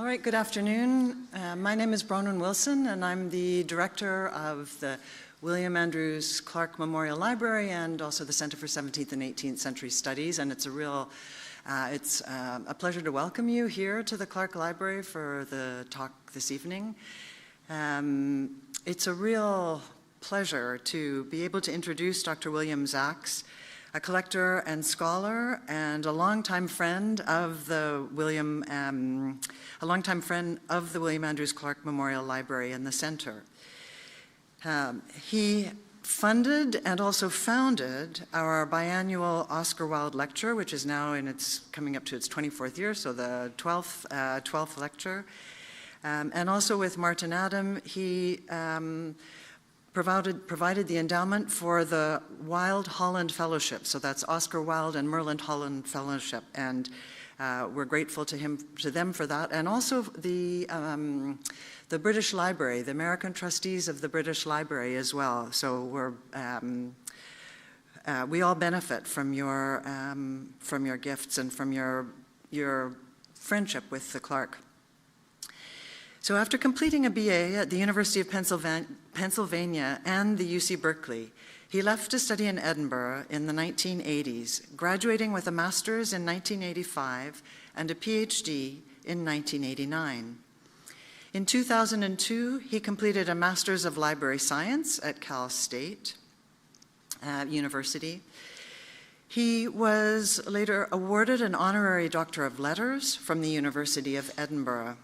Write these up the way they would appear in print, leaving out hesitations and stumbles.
right, good afternoon. My name is Bronwyn Wilson, and I'm the director of the William Andrews Clark Memorial Library and also the Center for 17th and 18th Century Studies. And it's a pleasure to welcome you here to the Clark Library for the talk this evening. It's a real pleasure to be able to introduce Dr. William Zacks, a collector and scholar and a longtime friend of the William Andrews Clark Memorial Library and the Center. He funded and also founded our biannual Oscar Wilde lecture, which is now coming up to its 24th year, so the 12th lecture. And also with Martin Adam, he provided the endowment for the Wilde Holland Fellowship. So that's Oscar Wilde and Merlin Holland Fellowship. And we're grateful to them for that. And also the British Library, the American trustees of the British Library as well. So we all benefit from your gifts and from your friendship with the Clark. So after completing a BA at the University of Pennsylvania and the UC Berkeley, he left to study in Edinburgh in the 1980s, graduating with a master's in 1985 and a PhD in 1989. In 2002, he completed a Master's of Library Science at Cal State University. He was later awarded an honorary Doctor of Letters from the University of Edinburgh,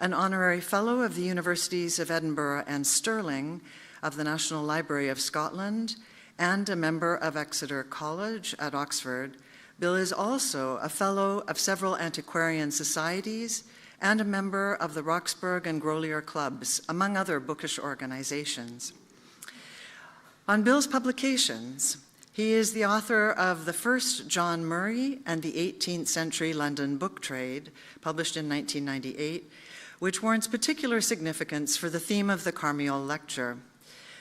an honorary fellow of the Universities of Edinburgh and Stirling of the National Library of Scotland, and a member of Exeter College at Oxford. Bill is also a fellow of several antiquarian societies and a member of the Roxburgh and Grolier clubs, among other bookish organizations. On Bill's publications, he is the author of The First John Murray and the 18th Century London Book Trade, published in 1998, which warrants particular significance for the theme of the Karmiole lecture.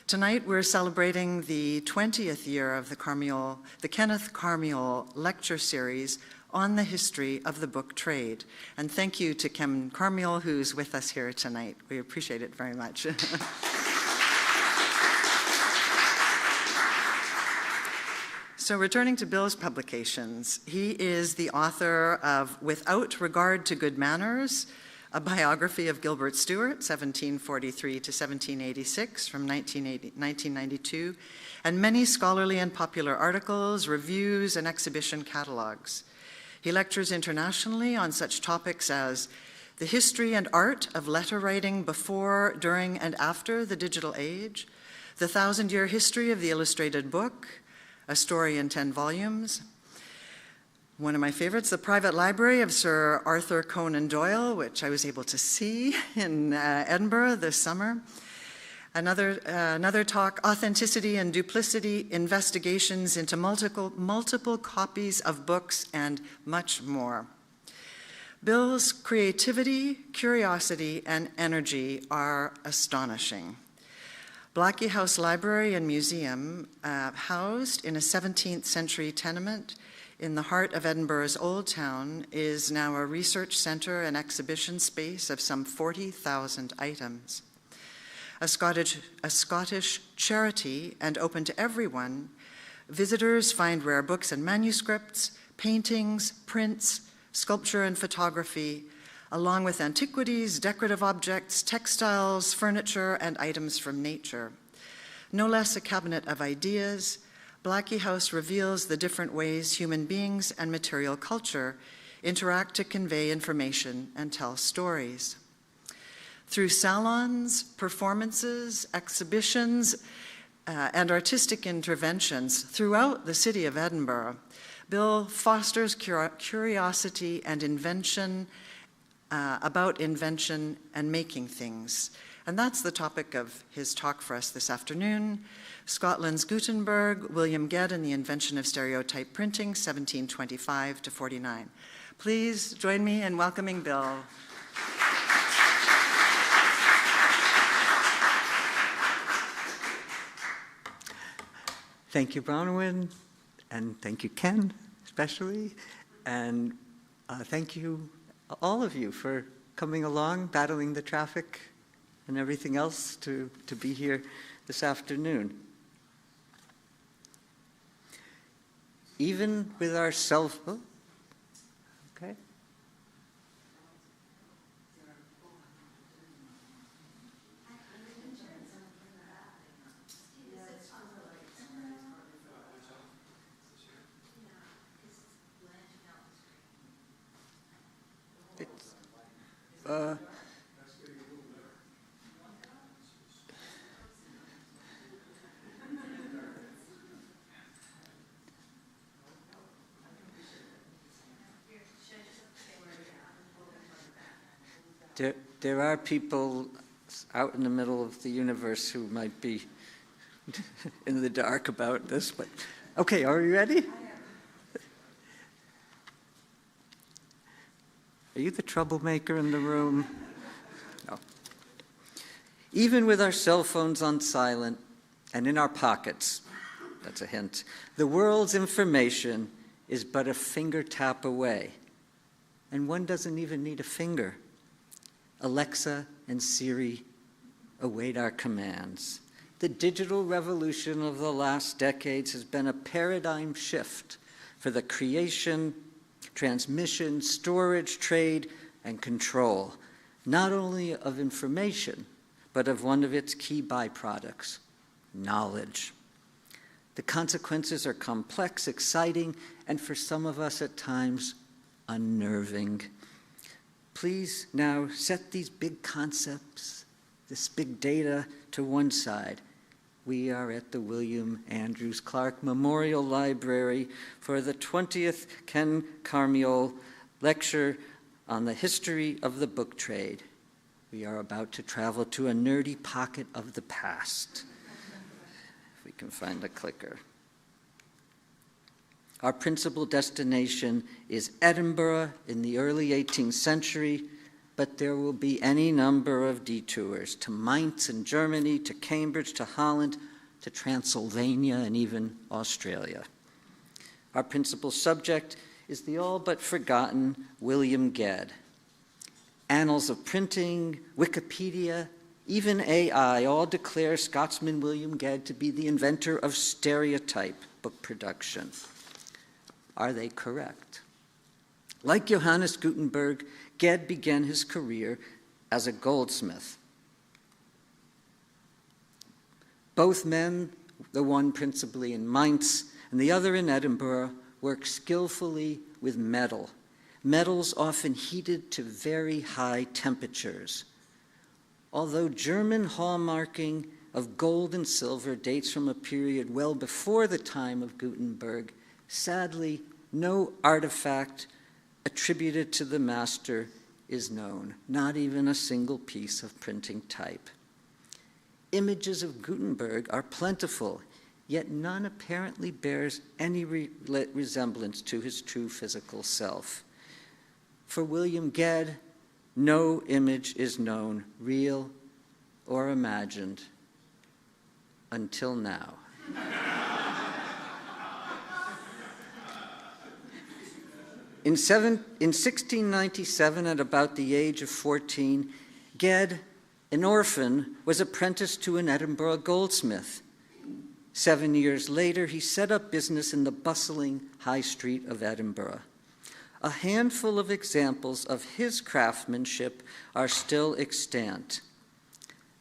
Tonight, we're celebrating the 20th year of the Kenneth Karmiole lecture series on the history of the book trade. And thank you to Ken Karmiole, who's with us here tonight. We appreciate it very much. So returning to Bill's publications, he is the author of Without Regard to Good Manners, a biography of Gilbert Stuart, 1743 to 1786, from 1992, and many scholarly and popular articles, reviews, and exhibition catalogs. He lectures internationally on such topics as the history and art of letter writing before, during, and after the digital age, the 1,000-year history of the illustrated book, a story in 10 volumes, one of my favorites, The Private Library of Sir Arthur Conan Doyle, which I was able to see in Edinburgh this summer. Another talk, Authenticity and Duplicity, Investigations into multiple copies of books, and much more. Bill's creativity, curiosity, and energy are astonishing. Blackie House Library and Museum, housed in a 17th century tenement in the heart of Edinburgh's Old Town, is now a research center and exhibition space of some 40,000 items. A Scottish charity and open to everyone, visitors find rare books and manuscripts, paintings, prints, sculpture and photography, along with antiquities, decorative objects, textiles, furniture, and items from nature. No less a cabinet of ideas, Blackie House reveals the different ways human beings and material culture interact to convey information and tell stories. Through salons, performances, exhibitions, and artistic interventions throughout the city of Edinburgh, Bill fosters curiosity and invention, about invention and making things. And that's the topic of his talk for us this afternoon. Scotland's Gutenberg, William Ged and the Invention of Stereotype Printing, 1725 to 49. Please join me in welcoming Bill. Thank you, Bronwyn, and thank you, Ken, especially, and thank you, all of you, for coming along, battling the traffic and everything else to be here this afternoon. Even with our okay. There are people out in the middle of the universe who might be in the dark about this, but okay, are you ready? Are you the troublemaker in the room? No. Even with our cell phones on silent and in our pockets, that's a hint, the world's information is but a finger tap away. And one doesn't even need a finger. Alexa and Siri await our commands. The digital revolution of the last decades has been a paradigm shift for the creation, transmission, storage, trade, and control, not only of information, but of one of its key byproducts, knowledge. The consequences are complex, exciting, and for some of us at times, unnerving. Please now set these big concepts, this big data to one side. We are at the William Andrews Clark Memorial Library for the 20th Ken Karmiole Lecture on the History of the Book Trade. We are about to travel to a nerdy pocket of the past. If we can find a clicker. Our principal destination is Edinburgh in the early 18th century, but there will be any number of detours to Mainz in Germany, to Cambridge, to Holland, to Transylvania, and even Australia. Our principal subject is the all but forgotten William Ged. Annals of printing, Wikipedia, even AI all declare Scotsman William Ged to be the inventor of stereotype book production. Are they correct? Like Johannes Gutenberg, Ged began his career as a goldsmith. Both men, the one principally in Mainz and the other in Edinburgh, worked skillfully with metal. Metals often heated to very high temperatures. Although German hallmarking of gold and silver dates from a period well before the time of Gutenberg, sadly, no artifact attributed to the master is known, not even a single piece of printing type. Images of Gutenberg are plentiful, yet none apparently bears any resemblance to his true physical self. For William Ged, no image is known, real or imagined, until now. In 1697, at about the age of 14, Ged, an orphan, was apprenticed to an Edinburgh goldsmith. 7 years later, he set up business in the bustling high street of Edinburgh. A handful of examples of his craftsmanship are still extant.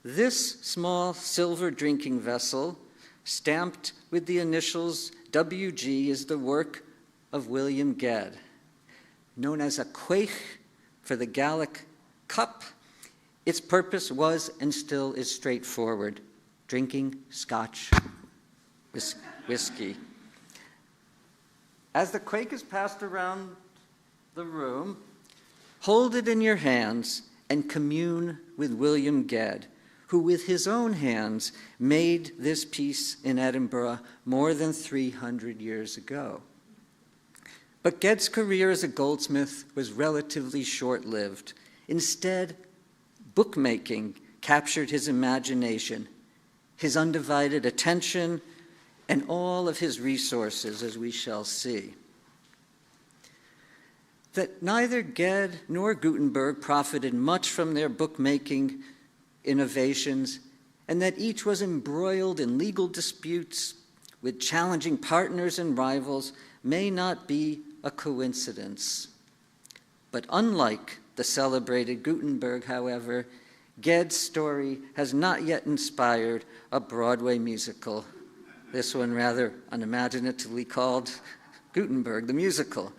This small silver drinking vessel, stamped with the initials WG, is the work of William Ged. Known as a quaich for the Gallic cup, its purpose was and still is straightforward: drinking Scotch whiskey. As the quaich is passed around the room, hold it in your hands and commune with William Ged, who with his own hands made this piece in Edinburgh more than 300 years ago. But Ged's career as a goldsmith was relatively short-lived. Instead, bookmaking captured his imagination, his undivided attention, and all of his resources, as we shall see. that neither Ged nor Gutenberg profited much from their bookmaking innovations, and that each was embroiled in legal disputes with challenging partners and rivals may not be a coincidence. But unlike the celebrated Gutenberg, however, Ged's story has not yet inspired a Broadway musical, this one rather unimaginatively called Gutenberg the Musical.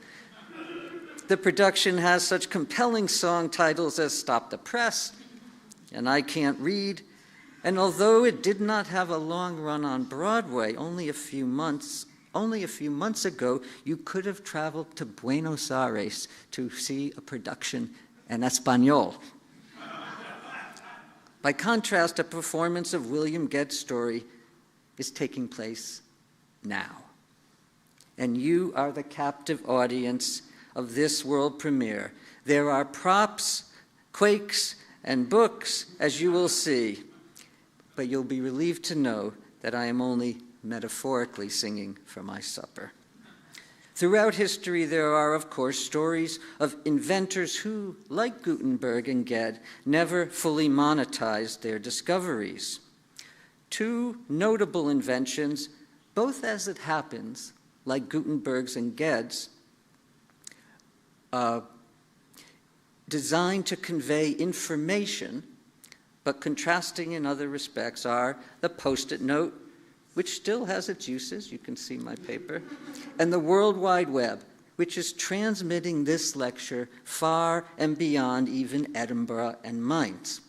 The production has such compelling song titles as Stop the Press and I Can't Read, and although it did not have a long run on Broadway, only a few months ago, you could have traveled to Buenos Aires to see a production in Espanol. By contrast, a performance of William Ged's story is taking place now. And you are the captive audience of this world premiere. There are props, quakes, and books, as you will see, but you'll be relieved to know that I am only metaphorically singing for my supper. Throughout history, there are, of course, stories of inventors who, like Gutenberg and Ged, never fully monetized their discoveries. Two notable inventions, both as it happens, like Gutenberg's and Ged's, designed to convey information, but contrasting in other respects, are the Post-it note, which still has its uses, you can see my paper, and the World Wide Web, which is transmitting this lecture far and beyond even Edinburgh and Mainz.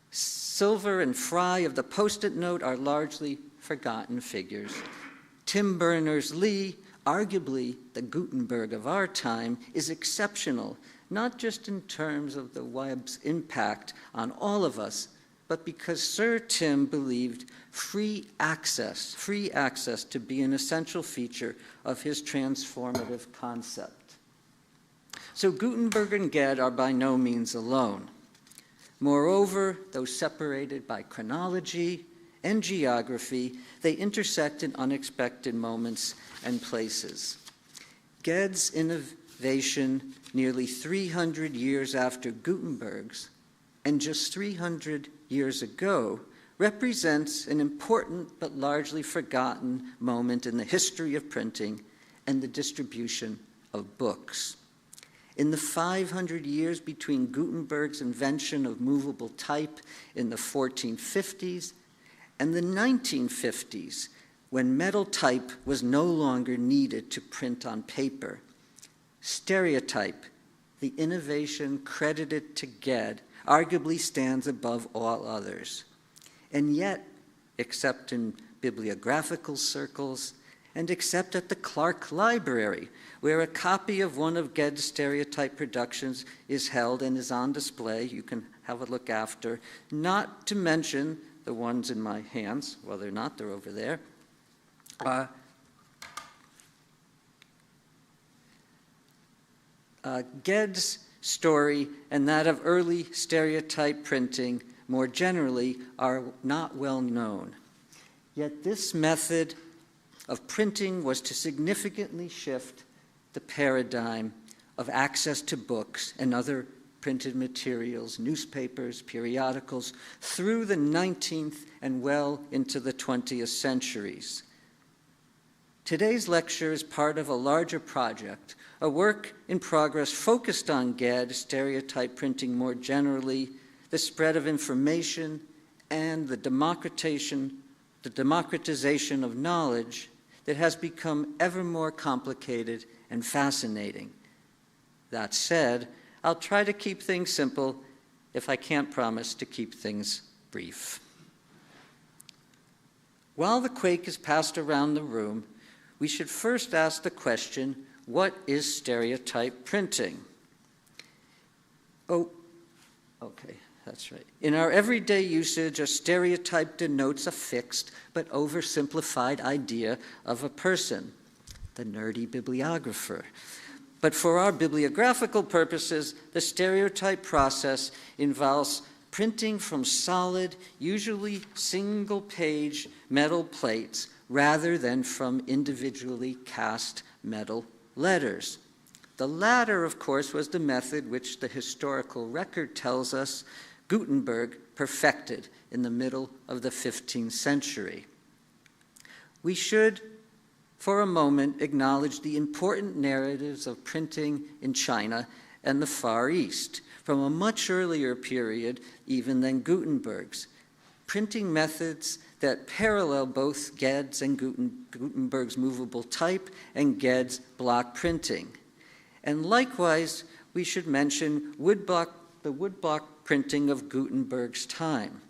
Silver and Fry of the Post-it note are largely forgotten figures. Tim Berners-Lee, arguably the Gutenberg of our time, is exceptional, not just in terms of the web's impact on all of us, but because Sir Tim believed free access to be an essential feature of his transformative concept. So Gutenberg and Ged are by no means alone. Moreover, though separated by chronology and geography, they intersect in unexpected moments and places. Ged's innovation nearly 300 years after Gutenberg's, and just 300 years ago, represents an important but largely forgotten moment in the history of printing and the distribution of books. In the 500 years between Gutenberg's invention of movable type in the 1450s and the 1950s, when metal type was no longer needed to print on paper, Stereotype, the innovation credited to Ged, arguably stands above all others. And yet, except in bibliographical circles, and except at the Clark Library, where a copy of one of Ged's Stereotype productions is held and is on display, you can have a look after, not to mention the ones in my hands, well, they're not, they're over there. Ged's story and that of early stereotype printing more generally are not well known. Yet this method of printing was to significantly shift the paradigm of access to books and other printed materials, newspapers, periodicals, through the 19th and well into the 20th centuries. Today's lecture is part of a larger project, a work in progress focused on Ged, stereotype printing more generally, the spread of information, and the democratization of knowledge that has become ever more complicated and fascinating. That said, I'll try to keep things simple if I can't promise to keep things brief. While the quake is passed around the room, we should first ask the question, what is stereotype printing? Oh, okay, that's right. In our everyday usage, a stereotype denotes a fixed but oversimplified idea of a person, the nerdy bibliographer. But for our bibliographical purposes, the stereotype process involves printing from solid, usually single-page metal plates rather than from individually cast metal letters. The latter, of course, was the method which the historical record tells us Gutenberg perfected in the middle of the 15th century. We should, for a moment, acknowledge the important narratives of printing in China and the Far East, from a much earlier period even than Gutenberg's. Printing methods that parallel both Ged's and Gutenberg's movable type and Ged's block printing. And likewise, we should mention the woodblock printing of Gutenberg's time.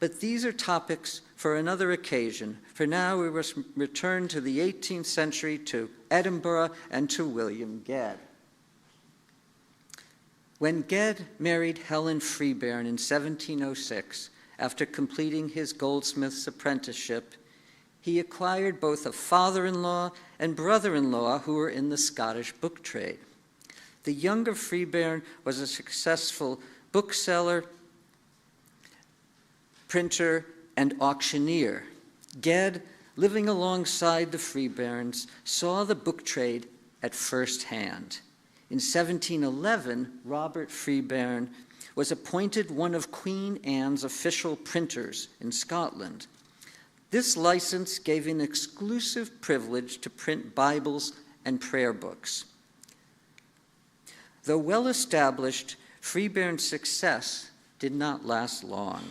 But these are topics for another occasion. For now, we must return to the 18th century, to Edinburgh, and to William Ged. When Ged married Helen Freebairn in 1706, after completing his goldsmith's apprenticeship, he acquired both a father-in-law and brother-in-law who were in the Scottish book trade. The younger Freebairn was a successful bookseller, printer, and auctioneer. Ged, living alongside the Freebairns, saw the book trade at first hand. In 1711, Robert Freebairn was appointed one of Queen Anne's official printers in Scotland. This license gave an exclusive privilege to print Bibles and prayer books. Though well established, Freebairn's success did not last long.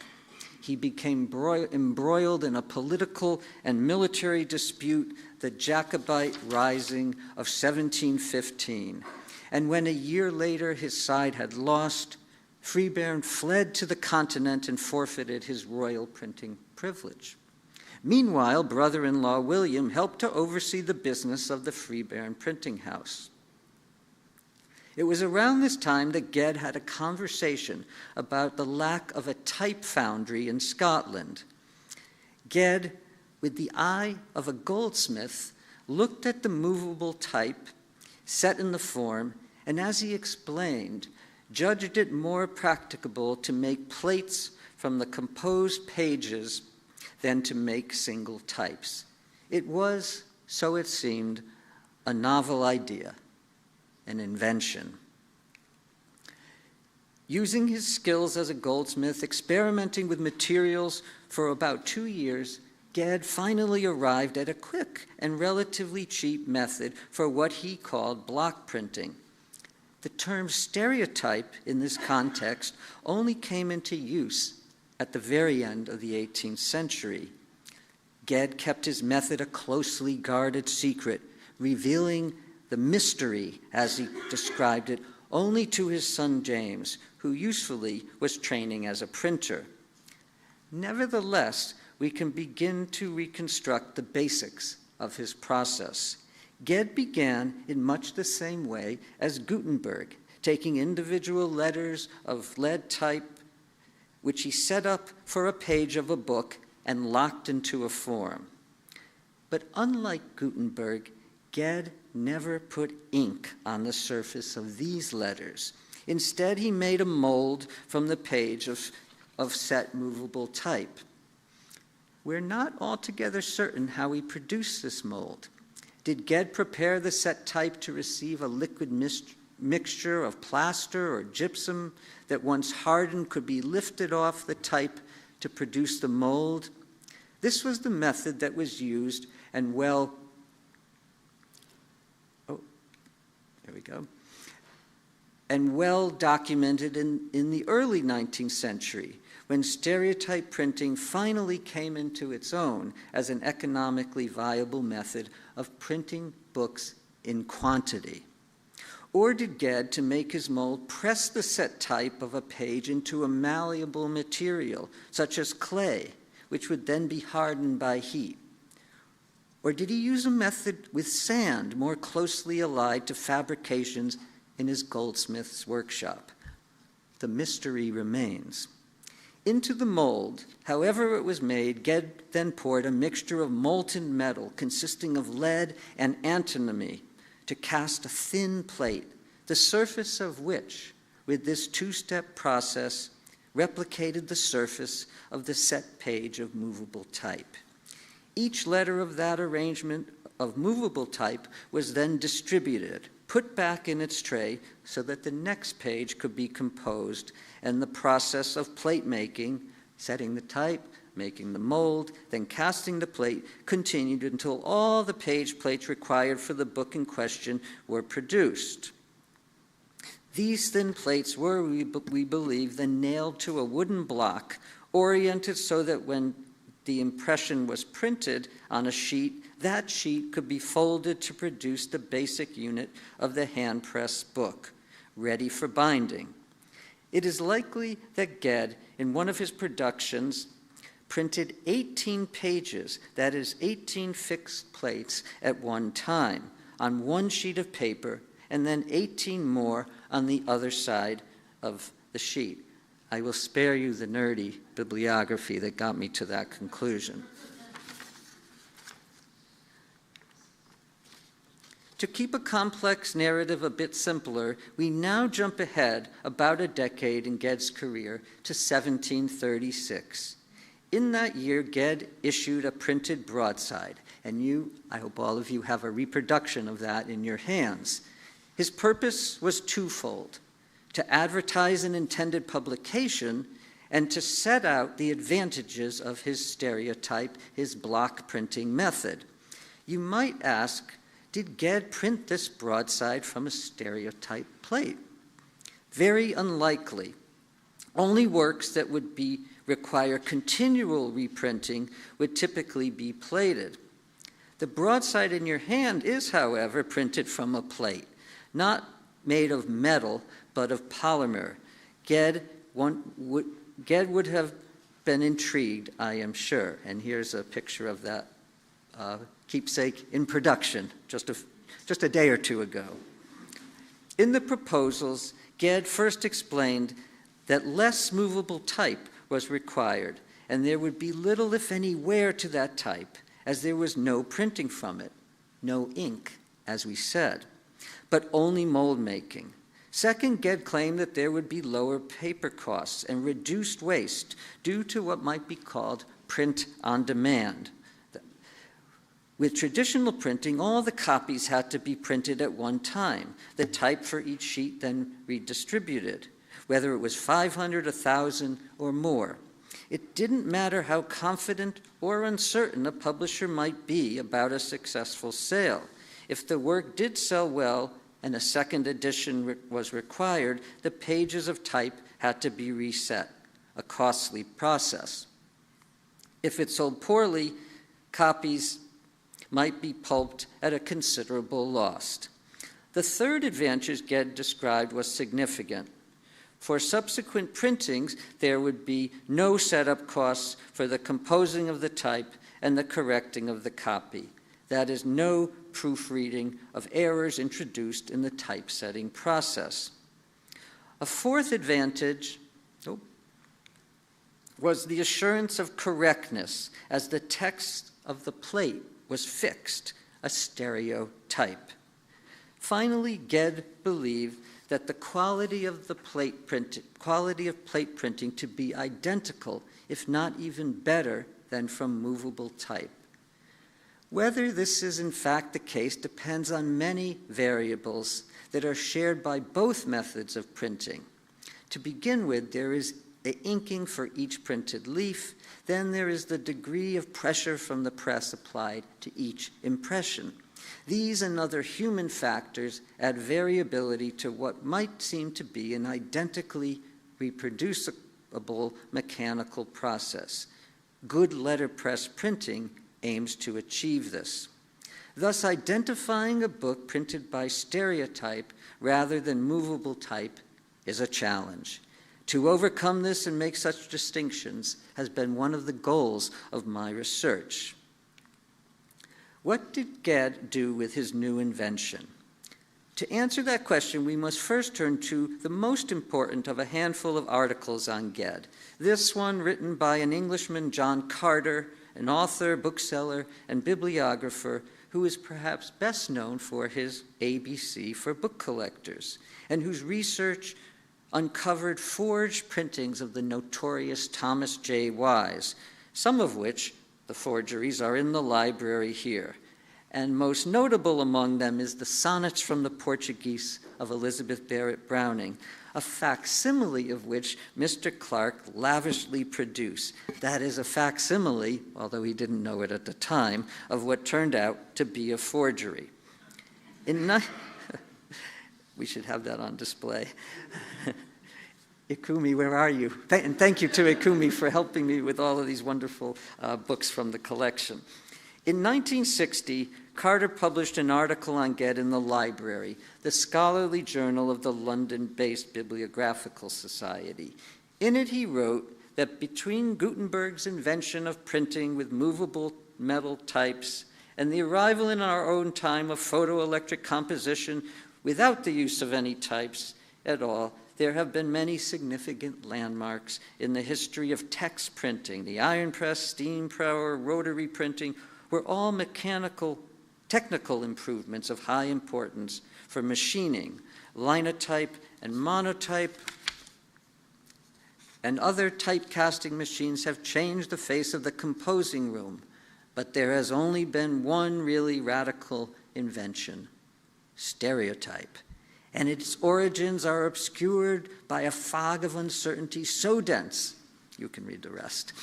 He became embroiled in a political and military dispute, the Jacobite Rising of 1715. And when a year later his side had lost, Freebairn fled to the continent and forfeited his royal printing privilege. Meanwhile, brother-in-law William helped to oversee the business of the Freebairn printing house. It was around this time that Ged had a conversation about the lack of a type foundry in Scotland. Ged, with the eye of a goldsmith, looked at the movable type set in the form, and as he explained, judged it more practicable to make plates from the composed pages than to make single types. It was, so it seemed, a novel idea, an invention. Using his skills as a goldsmith, experimenting with materials for about 2 years, Ged finally arrived at a quick and relatively cheap method for what he called block printing. The term stereotype in this context only came into use at the very end of the 18th century. Ged kept his method a closely guarded secret, revealing the mystery, as he described it, only to his son James, who usefully was training as a printer. Nevertheless, we can begin to reconstruct the basics of his process. Ged began in much the same way as Gutenberg, taking individual letters of lead type, which he set up for a page of a book and locked into a form. But unlike Gutenberg, Ged never put ink on the surface of these letters. Instead, he made a mold from the page of set movable type. We're not altogether certain how he produced this mold. Did Ged prepare the set type to receive a liquid mixture of plaster or gypsum that once hardened could be lifted off the type to produce the mold? This was the method that was used and well documented in the early 19th century, when stereotype printing finally came into its own as an economically viable method of printing books in quantity. Or did Ged, to make his mold, press the set type of a page into a malleable material, such as clay, which would then be hardened by heat? Or did he use a method with sand more closely allied to fabrications in his goldsmith's workshop? The mystery remains. Into the mold, however it was made, Ged then poured a mixture of molten metal consisting of lead and antimony to cast a thin plate, the surface of which, with this two-step process, replicated the surface of the set page of movable type. Each letter of that arrangement of movable type was then distributed, put back in its tray so that the next page could be composed, and the process of plate making, setting the type, making the mold, then casting the plate, continued until all the page plates required for the book in question were produced. These thin plates were, we believe, then nailed to a wooden block, oriented so that when the impression was printed on a sheet, that sheet could be folded to produce the basic unit of the hand-pressed book, ready for binding. It is likely that Ged, in one of his productions, printed 18 pages, that is 18 fixed plates at one time, on one sheet of paper, and then 18 more on the other side of the sheet. I will spare you the nerdy bibliography that got me to that conclusion. To keep a complex narrative a bit simpler, we now jump ahead about a decade in Ged's career to 1736. In that year, Ged issued a printed broadside, and I hope all of you have a reproduction of that in your hands. His purpose was twofold: to advertise an intended publication and to set out the advantages of his stereotype, his block printing method. You might ask, did Ged print this broadside from a stereotype plate? Very unlikely. Only works that would require continual reprinting would typically be plated. The broadside in your hand is, however, printed from a plate, not made of metal, but of polymer. Ged would have been intrigued, I am sure. And here's a picture of that keepsake in production just a day or two ago. In the proposals, Ged first explained that less movable type was required, and there would be little, if any, wear to that type, as there was no printing from it, no ink, as we said, but only mold making. Second, Ged claimed that there would be lower paper costs and reduced waste due to what might be called print on demand. With traditional printing, all the copies had to be printed at one time, the type for each sheet then redistributed, whether it was 500, 1,000, or more. It didn't matter how confident or uncertain a publisher might be about a successful sale. If the work did sell well and a second edition was required, the pages of type had to be reset, a costly process. If it sold poorly, copies might be pulped at a considerable loss. The third advantage Ged described was significant. For subsequent printings, there would be no setup costs for the composing of the type and the correcting of the copy. That is, no proofreading of errors introduced in the typesetting process. A fourth advantage was the assurance of correctness, as the text of the plate was fixed, a stereotype. Finally, Ged believed that the quality of plate printing to be identical, if not even better, than from movable type. Whether this is in fact the case depends on many variables that are shared by both methods of printing. To begin with, there is the inking for each printed leaf. Then there is the degree of pressure from the press applied to each impression. These and other human factors add variability to what might seem to be an identically reproducible mechanical process. Good letterpress printing aims to achieve this. Thus, identifying a book printed by stereotype rather than movable type is a challenge. To overcome this and make such distinctions has been one of the goals of my research. What did Ged do with his new invention? To answer that question, we must first turn to the most important of a handful of articles on Ged. This one, written by an Englishman, John Carter, an author, bookseller, and bibliographer who is perhaps best known for his ABC for book collectors, and whose research uncovered forged printings of the notorious Thomas J. Wise, some of which, the forgeries, are in the library here. and most notable among them is the Sonnets from the Portuguese of Elizabeth Barrett Browning, a facsimile of which Mr. Clark lavishly produced. That is a facsimile, although he didn't know it at the time, of what turned out to be a forgery. We should have that on display. Ikumi, where are you? And thank you to Ikumi for helping me with all of these wonderful books from the collection. In 1960, Carter published an article on Ged in the Library, the scholarly journal of the London-based Bibliographical Society. In it, he wrote that between Gutenberg's invention of printing with movable metal types and the arrival in our own time of photoelectric composition without the use of any types at all, there have been many significant landmarks in the history of text printing. The iron press, steam power, rotary printing were all technical improvements of high importance for machining. Linotype and monotype and other typecasting machines have changed the face of the composing room, but there has only been one really radical invention: stereotype. And its origins are obscured by a fog of uncertainty so dense, you can read the rest.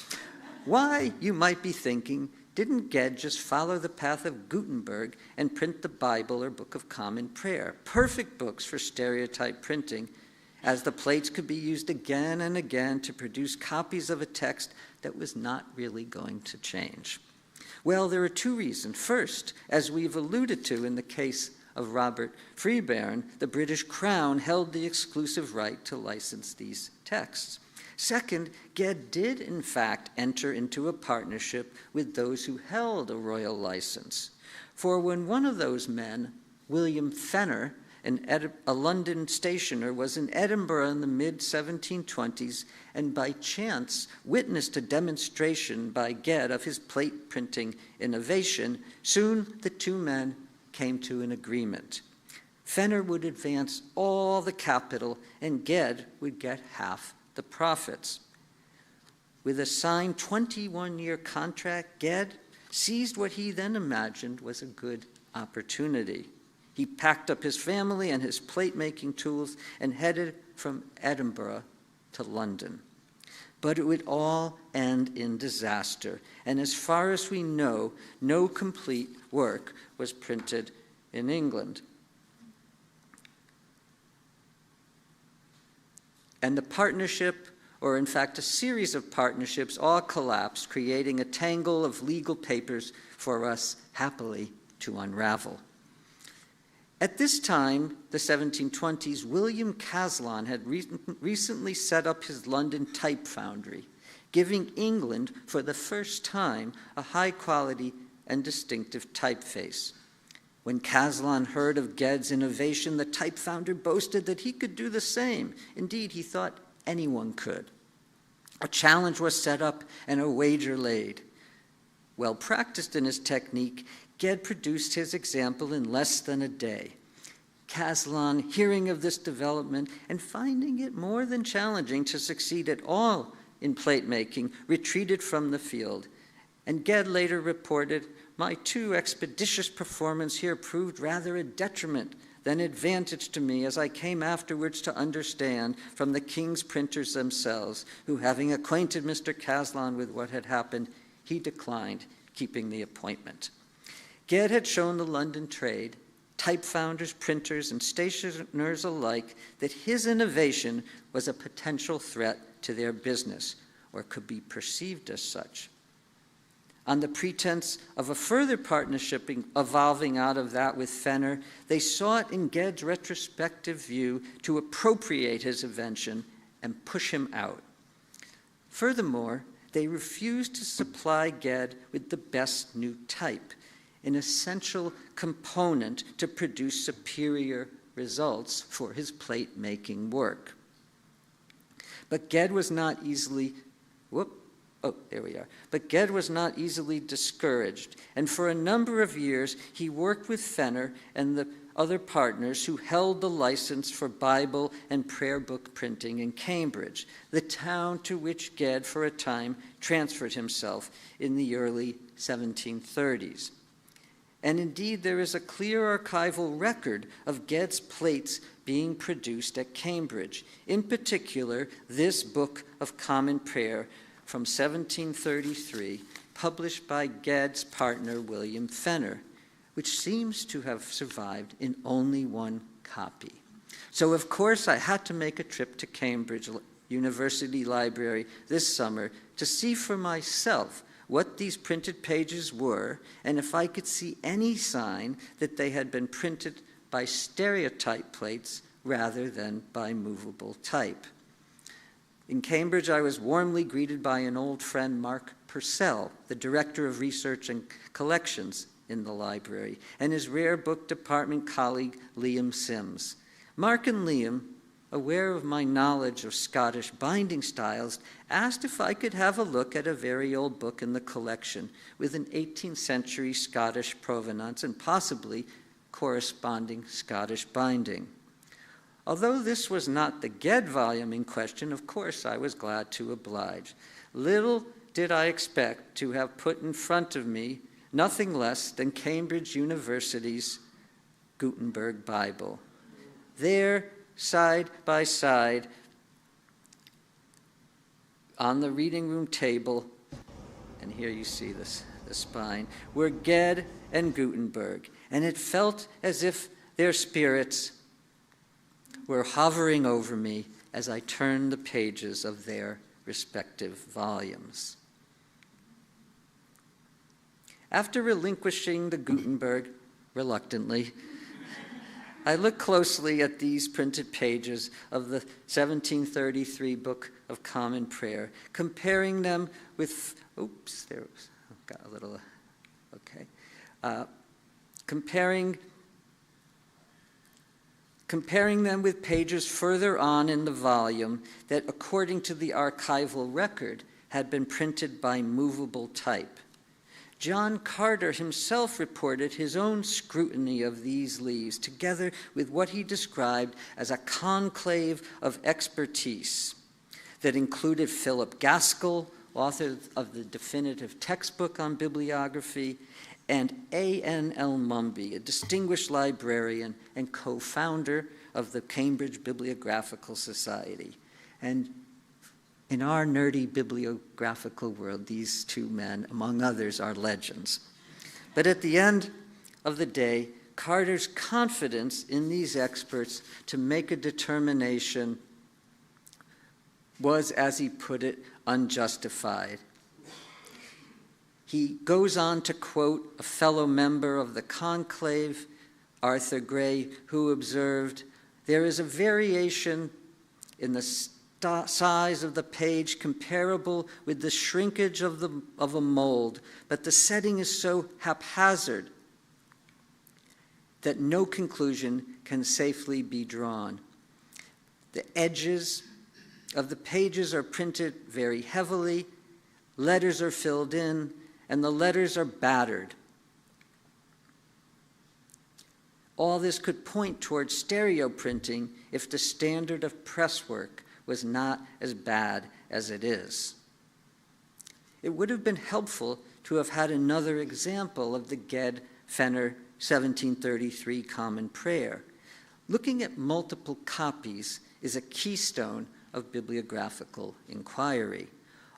Why, you might be thinking, didn't Ged just follow the path of Gutenberg and print the Bible or Book of Common Prayer? Perfect books for stereotype printing, as the plates could be used again and again to produce copies of a text that was not really going to change. Well, there are two reasons. First, as we've alluded to in the case of Robert Freebairn, the British Crown held the exclusive right to license these texts. Second, Ged did in fact enter into a partnership with those who held a royal license. For when one of those men, William Fenner, a London stationer, was in Edinburgh in the mid-1720s and by chance witnessed a demonstration by Ged of his plate printing innovation, soon the two men came to an agreement. Fenner would advance all the capital and Ged would get half the profits. With a signed 21-year contract, Ged seized what he then imagined was a good opportunity. He packed up his family and his plate-making tools and headed from Edinburgh to London. But it would all end in disaster, and as far as we know, no complete work was printed in England. And the partnership, or in fact a series of partnerships, all collapsed, creating a tangle of legal papers for us happily to unravel. At this time, the 1720s, William Caslon had recently set up his London type foundry, giving England, for the first time, a high-quality and distinctive typeface. When Caslon heard of Ged's innovation, the type founder boasted that he could do the same. Indeed, he thought anyone could. A challenge was set up and a wager laid. Well practiced in his technique, Ged produced his example in less than a day. Caslon, hearing of this development and finding it more than challenging to succeed at all in plate making, retreated from the field. And Ged later reported, "My too expeditious performance here proved rather a detriment than advantage to me, as I came afterwards to understand from the king's printers themselves, who, having acquainted Mr. Caslon with what had happened, he declined keeping the appointment." Ged had shown the London trade, type founders, printers, and stationers alike, that his innovation was a potential threat to their business, or could be perceived as such. On the pretense of a further partnership evolving out of that with Fenner, they sought in Ged's retrospective view to appropriate his invention and push him out. Furthermore, they refused to supply Ged with the best new type, an essential component to produce superior results for his plate-making work. But Ged was not easily But Ged was not easily discouraged, and for a number of years he worked with Fenner and the other partners who held the license for Bible and prayer book printing in Cambridge, the town to which Ged for a time transferred himself in the early 1730s. And indeed, there is a clear archival record of Ged's plates being produced at Cambridge. In particular, this Book of Common Prayer from 1733, published by Ged's partner, William Fenner, which seems to have survived in only one copy. So, of course, I had to make a trip to Cambridge University Library this summer to see for myself what these printed pages were, and if I could see any sign that they had been printed by stereotype plates rather than by movable type. In Cambridge, I was warmly greeted by an old friend, Mark Purcell, the Director of Research and Collections in the library, and his rare book department colleague, Liam Sims. Mark and Liam, aware of my knowledge of Scottish binding styles, asked if I could have a look at a very old book in the collection with an 18th century Scottish provenance and possibly corresponding Scottish binding. Although this was not the Ged volume in question, of course I was glad to oblige. Little did I expect to have put in front of me nothing less than Cambridge University's Gutenberg Bible. There, side by side, on the reading room table, and here you see the spine, were Ged and Gutenberg, and it felt as if their spirits were hovering over me as I turned the pages of their respective volumes. After relinquishing the Gutenberg, reluctantly, I looked closely at these printed pages of the 1733 Book of Common Prayer, comparing them with, comparing them with pages further on in the volume that, according to the archival record, had been printed by movable type. John Carter himself reported his own scrutiny of these leaves, together with what he described as a conclave of expertise that included Philip Gaskell, author of the definitive textbook on bibliography, and A.N.L. Mumby, a distinguished librarian and co-founder of the Cambridge Bibliographical Society. And in our nerdy bibliographical world, these two men, among others, are legends. But at the end of the day, Carter's confidence in these experts to make a determination was, as he put it, unjustified. He goes on to quote a fellow member of the conclave, Arthur Gray, who observed, "There is a variation in the size of the page comparable with the shrinkage of a mold, but the setting is so haphazard that no conclusion can safely be drawn. The edges of the pages are printed very heavily, letters are filled in, and the letters are battered. All this could point towards stereo printing if the standard of presswork was not as bad as it is." It would have been helpful to have had another example of the Ged-Fenner 1733 Common Prayer. Looking at multiple copies is a keystone of bibliographical inquiry.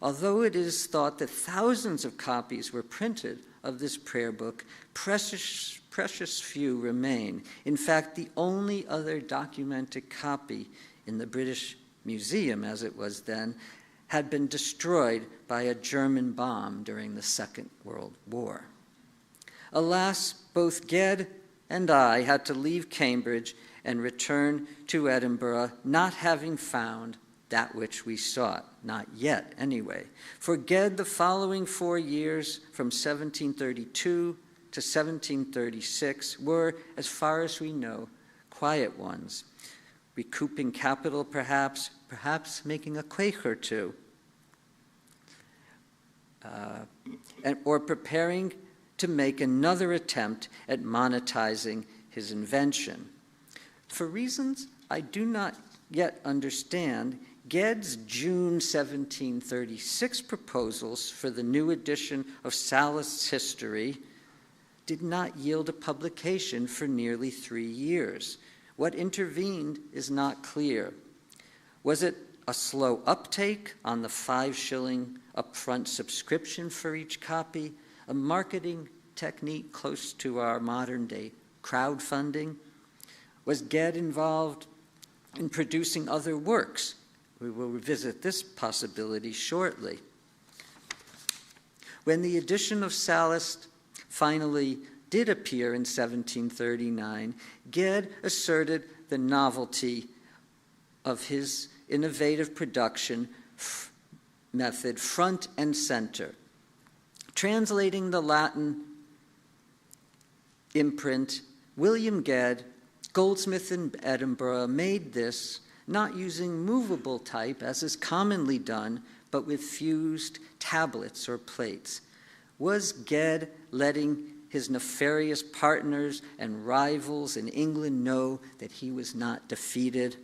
Although it is thought that thousands of copies were printed of this prayer book, precious few remain. In fact, the only other documented copy in the British Museum, as it was then, had been destroyed by a German bomb during the Second World War. Alas, both Ged and I had to leave Cambridge and return to Edinburgh, not having found that which we sought, not yet anyway. For Ged, the following 4 years, from 1732 to 1736, were, as far as we know, quiet ones. Recouping capital, perhaps making a quake or two, or preparing to make another attempt at monetizing his invention. For reasons I do not yet understand, Ged's June 1736 proposals for the new edition of Sallust's history did not yield a publication for nearly 3 years. What intervened is not clear. Was it a slow uptake on the 5-shilling upfront subscription for each copy, a marketing technique close to our modern-day crowdfunding? Was Ged involved in producing other works? We will revisit this possibility shortly. When the edition of Sallust finally did appear in 1739, Ged asserted the novelty of his innovative production method front and center. Translating the Latin imprint, William Ged, goldsmith in Edinburgh, made this not using movable type as is commonly done, but with fused tablets or plates. Was Ged letting his nefarious partners and rivals in England know that he was not defeated?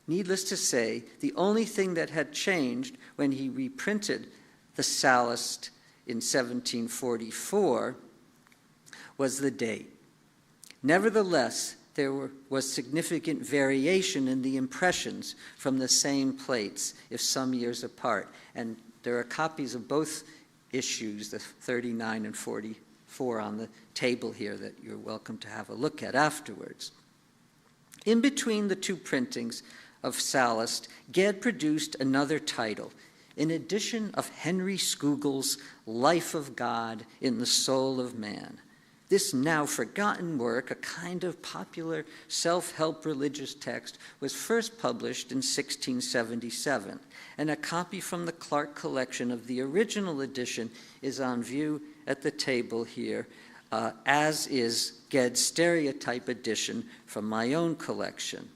Needless to say, the only thing that had changed when he reprinted the Sallust in 1744 was the date. Nevertheless, there was significant variation in the impressions from the same plates, if some years apart. And there are copies of both issues, the 39 and 44, on the table here that you're welcome to have a look at afterwards. In between the two printings of Sallust, Ged produced another title, an edition of Henry Scougel's Life of God in the Soul of Man. This now forgotten work, a kind of popular self-help religious text, was first published in 1677, and a copy from the Clark collection of the original edition is on view at the table here, as is Ged's Stereotype edition from my own collection.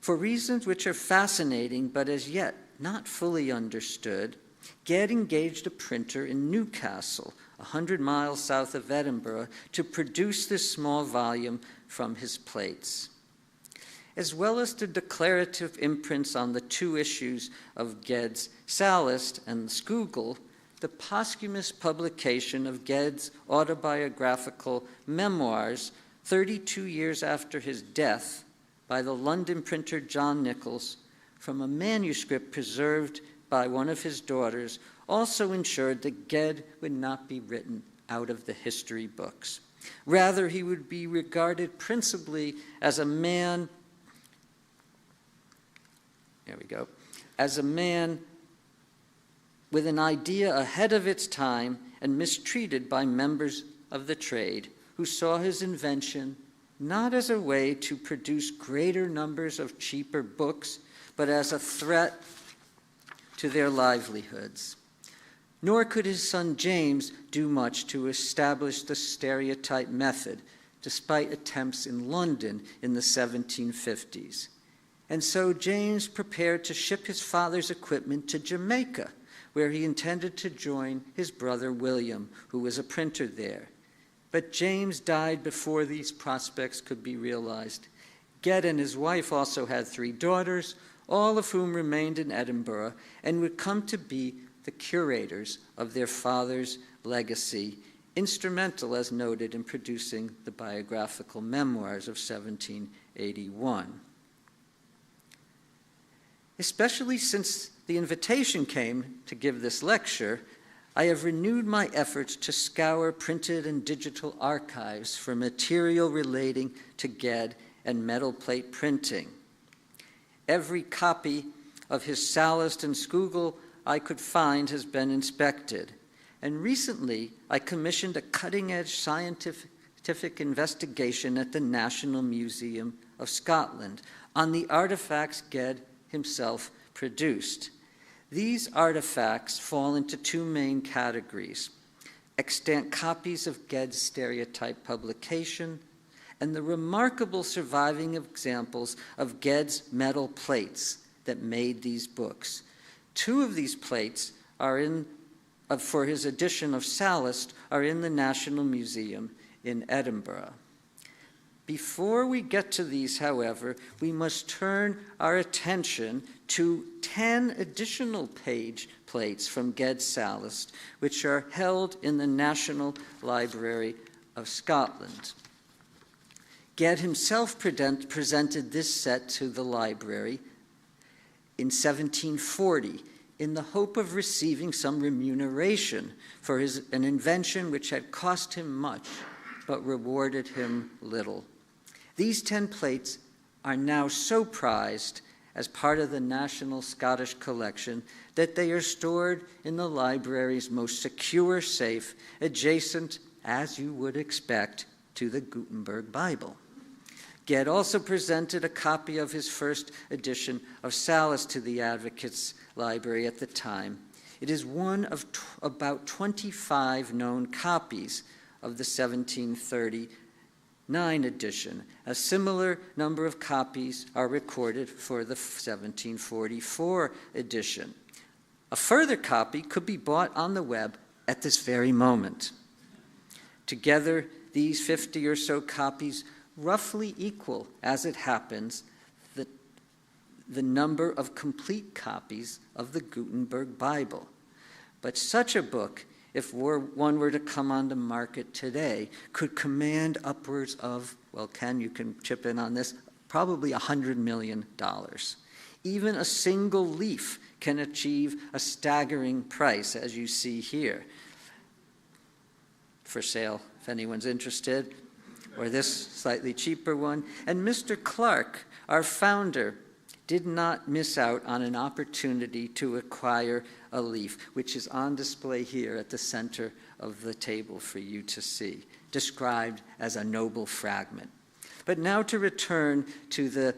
For reasons which are fascinating but as yet not fully understood, Ged engaged a printer in Newcastle, 100 miles south of Edinburgh, to produce this small volume from his plates. As well as the declarative imprints on the 2 issues of Ged's Sallust and Scougel, the posthumous publication of Ged's autobiographical memoirs 32 years after his death by the London printer John Nichols from a manuscript preserved by one of his daughters also ensured that Ged would not be written out of the history books. Rather, he would be regarded principally as a man, as a man with an idea ahead of its time and mistreated by members of the trade who saw his invention not as a way to produce greater numbers of cheaper books, but as a threat to their livelihoods. Nor could his son James do much to establish the stereotype method, despite attempts in London in the 1750s. And so James prepared to ship his father's equipment to Jamaica, where he intended to join his brother William, who was a printer there. But James died before these prospects could be realized. Ged and his wife also had 3 daughters, all of whom remained in Edinburgh and would come to be the curators of their father's legacy, instrumental, as noted, in producing the biographical memoirs of 1781. Especially since the invitation came to give this lecture, I have renewed my efforts to scour printed and digital archives for material relating to Ged and metal plate printing. Every copy of his Sallust and Scougel I could find has been inspected. And recently, I commissioned a cutting-edge scientific investigation at the National Museum of Scotland on the artifacts Ged himself produced. These artifacts fall into 2 main categories: extant copies of Ged's Stereotype publication and the remarkable surviving examples of Ged's metal plates that made these books. 2 of these plates are for his edition of Sallust are in the National Museum in Edinburgh. Before we get to these, however, we must turn our attention to 10 additional page plates from Ged's Sallust, which are held in the National Library of Scotland. Ged himself presented this set to the library in 1740 in the hope of receiving some remuneration for an invention which had cost him much but rewarded him little. These 10 plates are now so prized as part of the National Scottish Collection that they are stored in the library's most secure safe, adjacent, as you would expect, to the Gutenberg Bible. Ged also presented a copy of his first edition of Sallust to the Advocates Library at the time. It is one of about 25 known copies of the 1739 edition. A similar number of copies are recorded for the 1744 edition. A further copy could be bought on the web at this very moment. Together, these 50 or so copies roughly equal, as it happens, the number of complete copies of the Gutenberg Bible. But such a book, if one were to come on the market today, could command upwards of, well, Ken, you can chip in on this, probably $100 million. Even a single leaf can achieve a staggering price, as you see here. For sale, if anyone's interested, or this slightly cheaper one. And Mr. Clark, our founder, did not miss out on an opportunity to acquire a leaf, which is on display here at the center of the table for you to see, described as a noble fragment. But now to return to the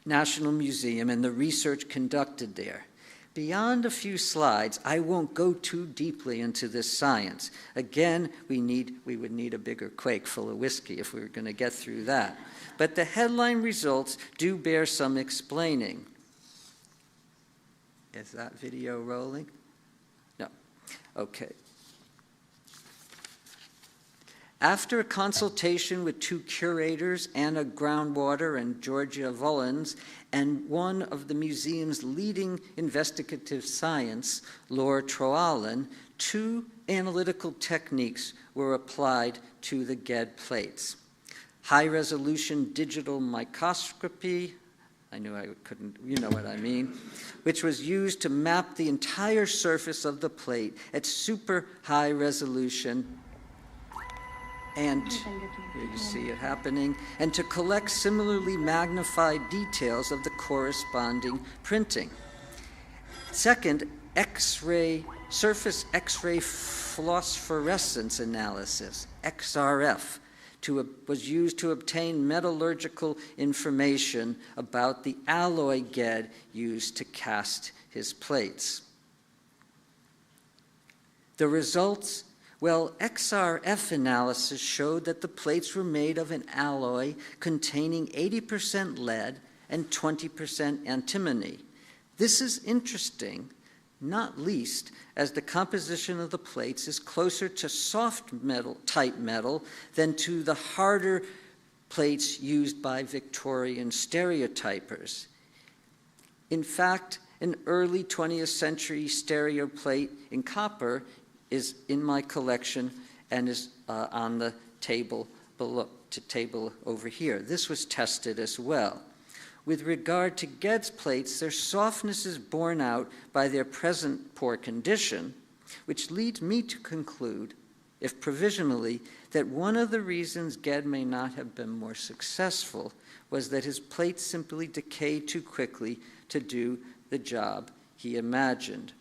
National Museum and the research conducted there. Beyond a few slides, I won't go too deeply into this science. Again, we would need a bigger quake full of whiskey if we were going to get through that. But the headline results do bear some explaining. Is that video rolling? No. Okay. After a consultation with 2 curators, Anna Groundwater and Georgia Vullens, and one of the museum's leading investigative science, Laura Troallen, 2 analytical techniques were applied to the Ged plates. High-resolution digital microscopy, I knew I couldn't, you know what I mean, which was used to map the entire surface of the plate at super high resolution, and here you see it happening, and to collect similarly magnified details of the corresponding printing. Second, surface X-ray phosphorescence analysis, XRF, was used to obtain metallurgical information about the alloy Ged used to cast his plates. The results, well, XRF analysis showed that the plates were made of an alloy containing 80% lead and 20% antimony. This is interesting, not least as the composition of the plates is closer to soft metal, type metal than to the harder plates used by Victorian stereotypers. In fact, an early 20th century stereoplate in copper is in my collection and is on the table below, table over here. This was tested as well. With regard to Ged's plates, their softness is borne out by their present poor condition, which leads me to conclude, if provisionally, that one of the reasons Ged may not have been more successful was that his plates simply decayed too quickly to do the job he imagined.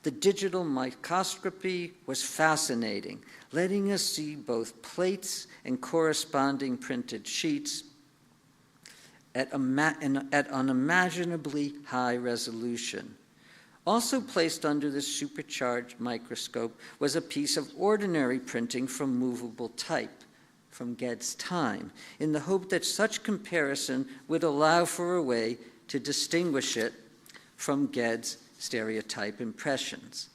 The digital microscopy was fascinating, letting us see both plates and corresponding printed sheets at unimaginably high resolution. Also placed under this supercharged microscope was a piece of ordinary printing from movable type from Ged's time, in the hope that such comparison would allow for a way to distinguish it from Ged's stereotype impressions.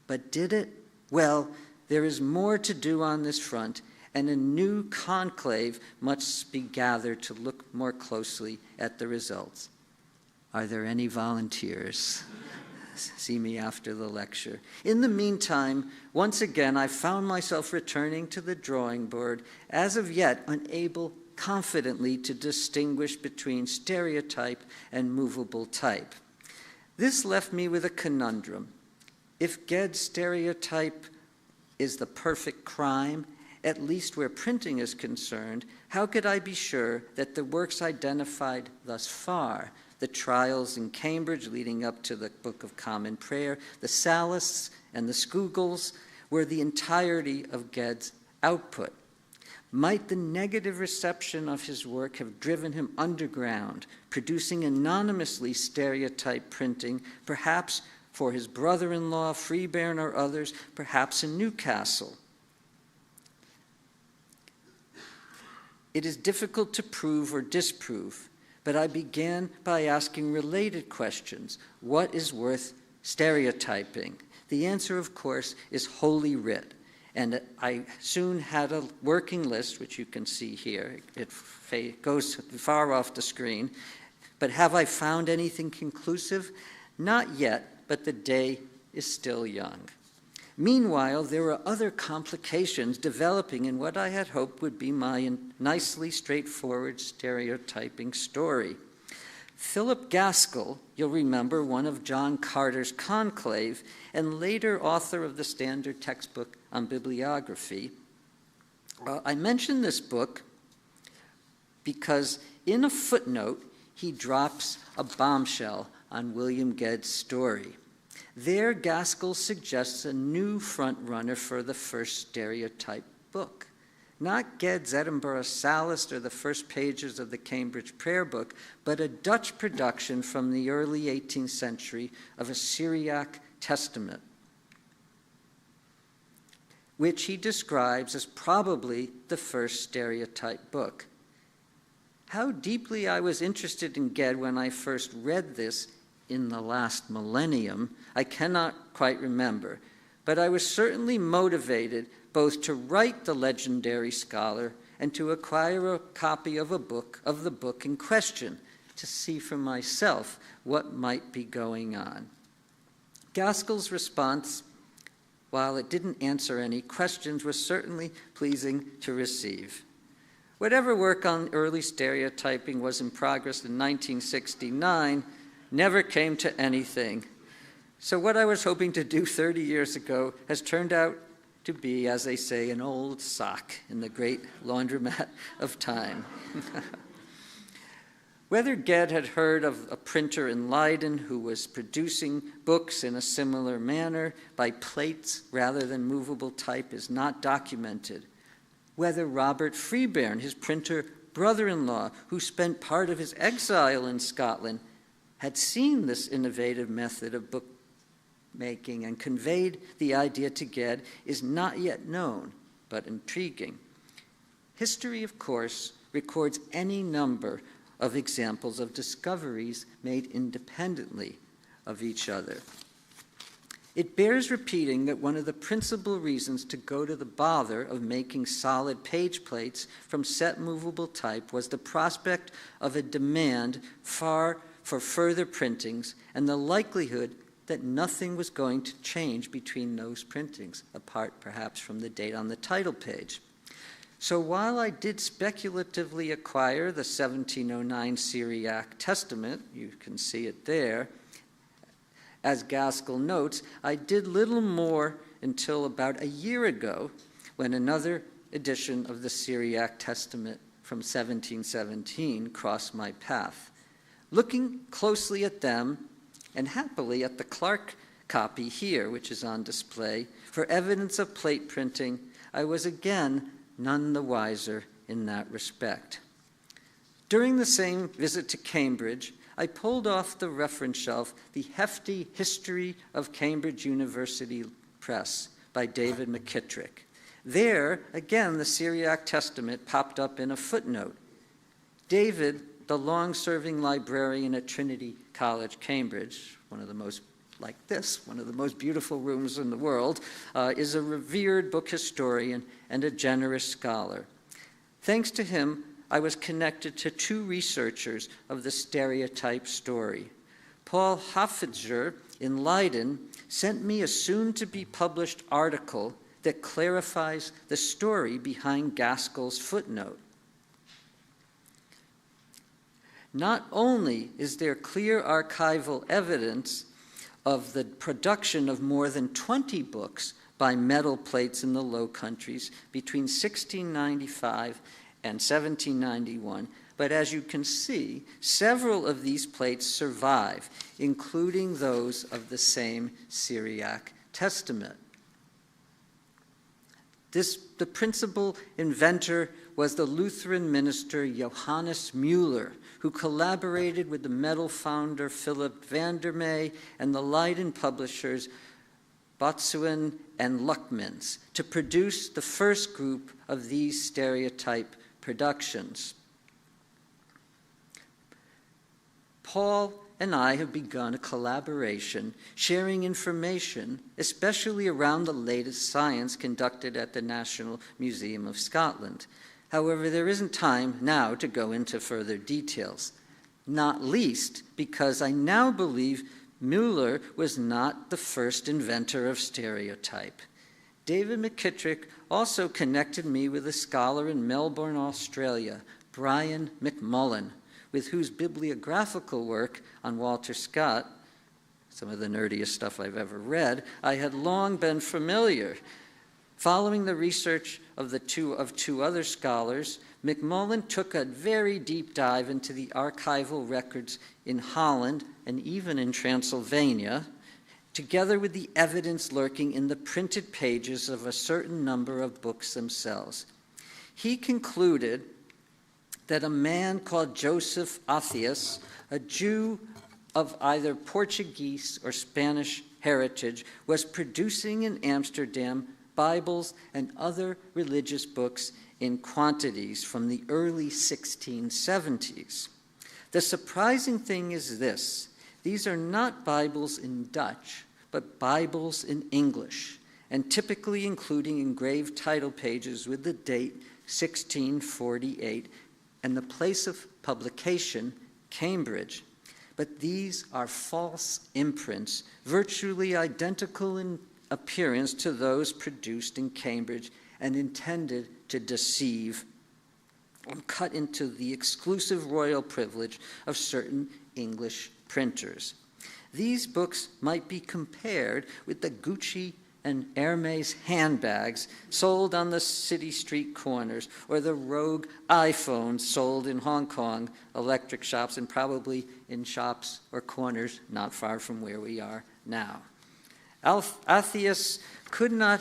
But did it? Well, there is more to do on this front, and a new conclave must be gathered to look more closely at the results. Are there any volunteers? See me after the lecture. In the meantime, once again, I found myself returning to the drawing board, as of yet unable confidently to distinguish between stereotype and movable type. This left me with a conundrum. If Ged's stereotype is the perfect crime, at least where printing is concerned, how could I be sure that the works identified thus far, the trials in Cambridge leading up to the Book of Common Prayer, the Sallusts and the Skoogles, were the entirety of Ged's output? Might the negative reception of his work have driven him underground, producing anonymously stereotype printing, perhaps for his brother-in-law, Freebairn, or others, perhaps in Newcastle? It is difficult to prove or disprove, but I began by asking related questions. What is worth stereotyping? The answer, of course, is Holy Writ. And I soon had a working list, which you can see here. It goes far off the screen. But have I found anything conclusive? Not yet, but the day is still young. Meanwhile, there were other complications developing in what I had hoped would be my nicely straightforward stereotyping story. Philip Gaskell, you'll remember, one of John Carter's conclave, and later author of the standard textbook on bibliography. I mention this book because in a footnote, he drops a bombshell on William Ged's story. There, Gaskell suggests a new front-runner for the first stereotype book. Not Ged's Edinburgh Sallust or the first pages of the Cambridge Prayer Book, but a Dutch production from the early 18th century of a Syriac Testament, which he describes as probably the first stereotype book. How deeply I was interested in Ged when I first read this in the last millennium, I cannot quite remember, but I was certainly motivated both to write the legendary scholar and to acquire a copy of the book in question, to see for myself what might be going on. Gaskell's response, while it didn't answer any questions, was certainly pleasing to receive. Whatever work on early stereotyping was in progress in 1969 never came to anything. So what I was hoping to do 30 years ago has turned out to be, as they say, an old sock in the great laundromat of time. Whether Ged had heard of a printer in Leiden who was producing books in a similar manner by plates rather than movable type is not documented. Whether Robert Freebairn, his printer brother-in-law, who spent part of his exile in Scotland, had seen this innovative method of book making and conveyed the idea to Ged is not yet known, but intriguing. History, of course, records any number of examples of discoveries made independently of each other. It bears repeating that one of the principal reasons to go to the bother of making solid page plates from set movable type was the prospect of a demand for further printings and the likelihood that nothing was going to change between those printings, apart perhaps from the date on the title page. So while I did speculatively acquire the 1709 Syriac Testament, you can see it there, as Gaskell notes, I did little more until about a year ago when another edition of the Syriac Testament from 1717 crossed my path. Looking closely at them, and happily at the Clark copy here, which is on display, for evidence of plate printing, I was again none the wiser in that respect. During the same visit to Cambridge, I pulled off the reference shelf the hefty History of Cambridge University Press by David McKittrick. There, again, the Syriac Testament popped up in a footnote. David, the long-serving librarian at Trinity College, Cambridge, one of the most like this, one of the most beautiful rooms in the world, is a revered book historian and a generous scholar. Thanks to him, I was connected to two researchers of the stereotype story. Paul Hafidger in Leiden sent me a soon-to-be-published article that clarifies the story behind Gaskell's footnote. Not only is there clear archival evidence of the production of more than 20 books by metal plates in the Low Countries between 1695 and 1791, but as you can see, several of these plates survive, including those of the same Syriac Testament. The principal inventor was the Lutheran minister Johannes Müller, who collaborated with the metal founder Philip van der May and the Leiden publishers Botsuin and Luckmans to produce the first group of these stereotype productions. Paul and I have begun a collaboration sharing information, especially around the latest science conducted at the National Museum of Scotland. However, there isn't time now to go into further details, not least because I now believe Müller was not the first inventor of stereotype. David McKittrick also connected me with a scholar in Melbourne, Australia, Brian McMullen, with whose bibliographical work on Walter Scott, some of the nerdiest stuff I've ever read, I had long been familiar. Following the research of two other scholars, McMullen took a very deep dive into the archival records in Holland and even in Transylvania, together with the evidence lurking in the printed pages of a certain number of books themselves. He concluded that a man called Joseph Athias, a Jew of either Portuguese or Spanish heritage, was producing in Amsterdam Bibles and other religious books in quantities from the early 1670s. The surprising thing is this: these are not Bibles in Dutch, but Bibles in English, and typically including engraved title pages with the date 1648 and the place of publication, Cambridge. But these are false imprints, virtually identical in appearance to those produced in Cambridge and intended to deceive and cut into the exclusive royal privilege of certain English printers. These books might be compared with the Gucci and Hermes handbags sold on the city street corners, or the rogue iPhones sold in Hong Kong electric shops, and probably in shops or corners not far from where we are now. Athias could not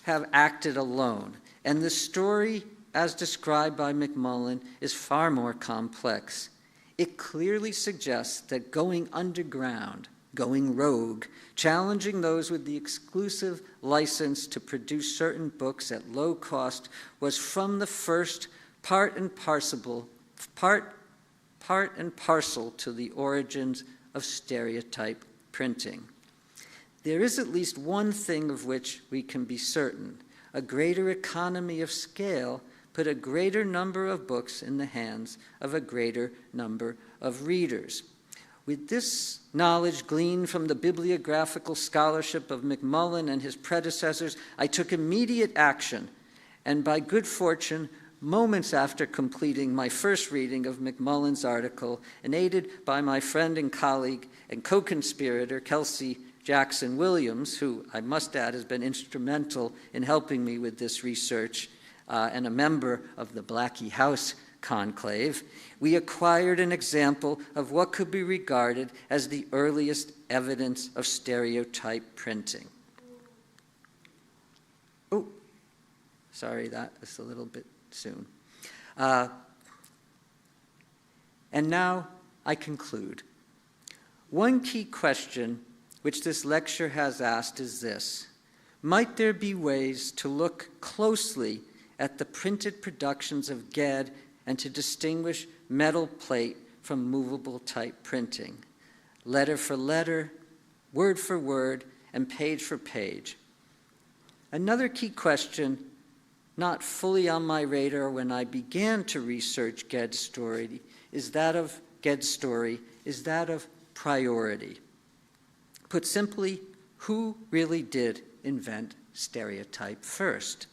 have acted alone, and the story, as described by McMullen, is far more complex. It clearly suggests that going underground, going rogue, challenging those with the exclusive license to produce certain books at low cost, was from the first part and parcel to the origins of stereotype printing. There is at least one thing of which we can be certain: a greater economy of scale put a greater number of books in the hands of a greater number of readers. With this knowledge gleaned from the bibliographical scholarship of McMullen and his predecessors, I took immediate action, and by good fortune, moments after completing my first reading of McMullen's article, and aided by my friend and colleague and co-conspirator Kelsey Jackson Williams, who I must add has been instrumental in helping me with this research, and a member of the Blackie House conclave, we acquired an example of what could be regarded as the earliest evidence of stereotype printing. Oh, sorry, that was a little bit soon. And now I conclude. One key question which this lecture has asked is this: might there be ways to look closely at the printed productions of Ged and to distinguish metal plate from movable type printing? letter for letter, word for word, and page for page. Another key question, not fully on my radar when I began to research Ged's story, is that of priority. Put simply, who really did invent stereotype first?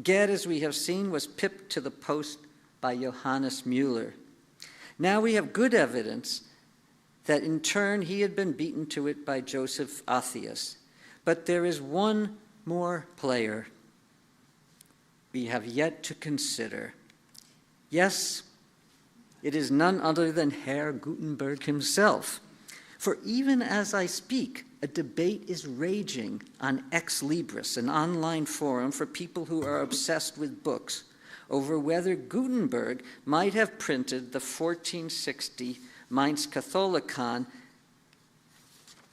Ged, as we have seen, was pipped to the post by Johannes Mueller. Now we have good evidence that in turn he had been beaten to it by Joseph Athias. But there is one more player we have yet to consider. Yes, it is none other than Herr Gutenberg himself. For even as I speak, a debate is raging on Ex Libris, an online forum for people who are obsessed with books, over whether Gutenberg might have printed the 1460 Mainz Catholicon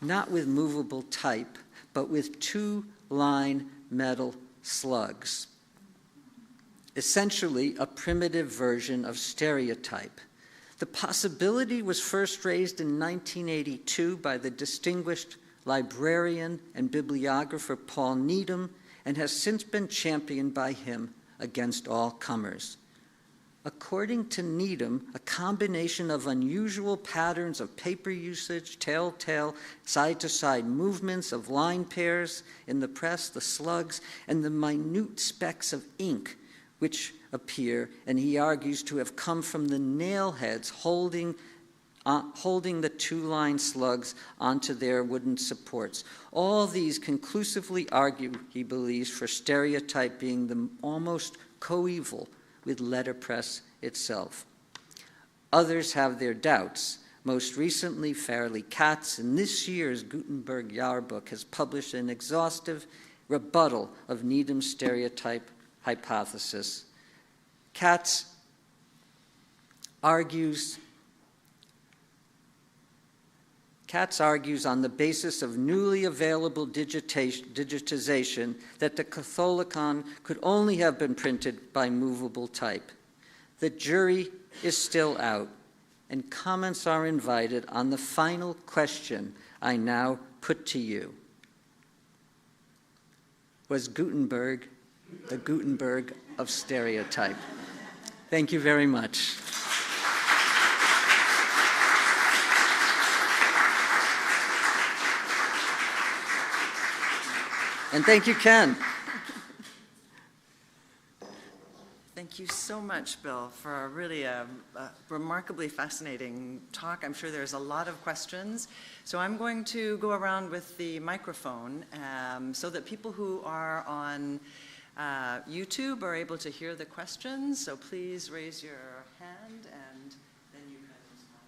not with movable type, but with two-line metal slugs. Essentially, a primitive version of stereotype. The possibility was first raised in 1982 by the distinguished librarian and bibliographer Paul Needham, and has since been championed by him against all comers. According to Needham, a combination of unusual patterns of paper usage, telltale side-to-side movements of line pairs in the press, the slugs, and the minute specks of ink which appear, and he argues to have come from the nail heads holding the two-line slugs onto their wooden supports. All these conclusively argue, he believes, for stereotype being the almost coeval with letterpress itself. Others have their doubts. Most recently, Fairleigh Katz, in this year's Gutenberg Jahrbuch, has published an exhaustive rebuttal of Needham's stereotype hypothesis. Katz argues on the basis of newly available digitization that the Catholicon could only have been printed by movable type. The jury is still out, and comments are invited on the final question I now put to you. Was Gutenberg the Gutenberg of stereotype? Thank you very much. And thank you, Ken. Thank you so much, Bill, for a really remarkably fascinating talk. I'm sure there's a lot of questions. So I'm going to go around with the microphone so that people who are on YouTube are able to hear the questions. So please raise your hand and then you can respond.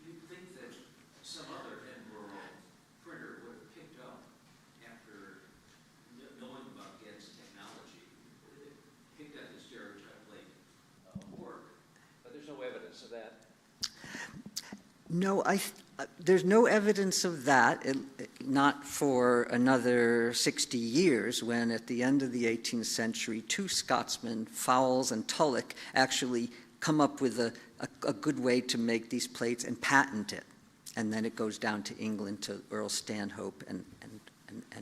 You'd think that some other Edinburgh printer would have picked up after knowing about Ged's technology, picked up the stereotype like work, but there's no evidence of that. No, there's no evidence of that, not for another 60 years, when at the end of the 18th century, two Scotsmen, Fowles and Tulloch, actually come up with a good way to make these plates and patent it. And then it goes down to England, to Earl Stanhope and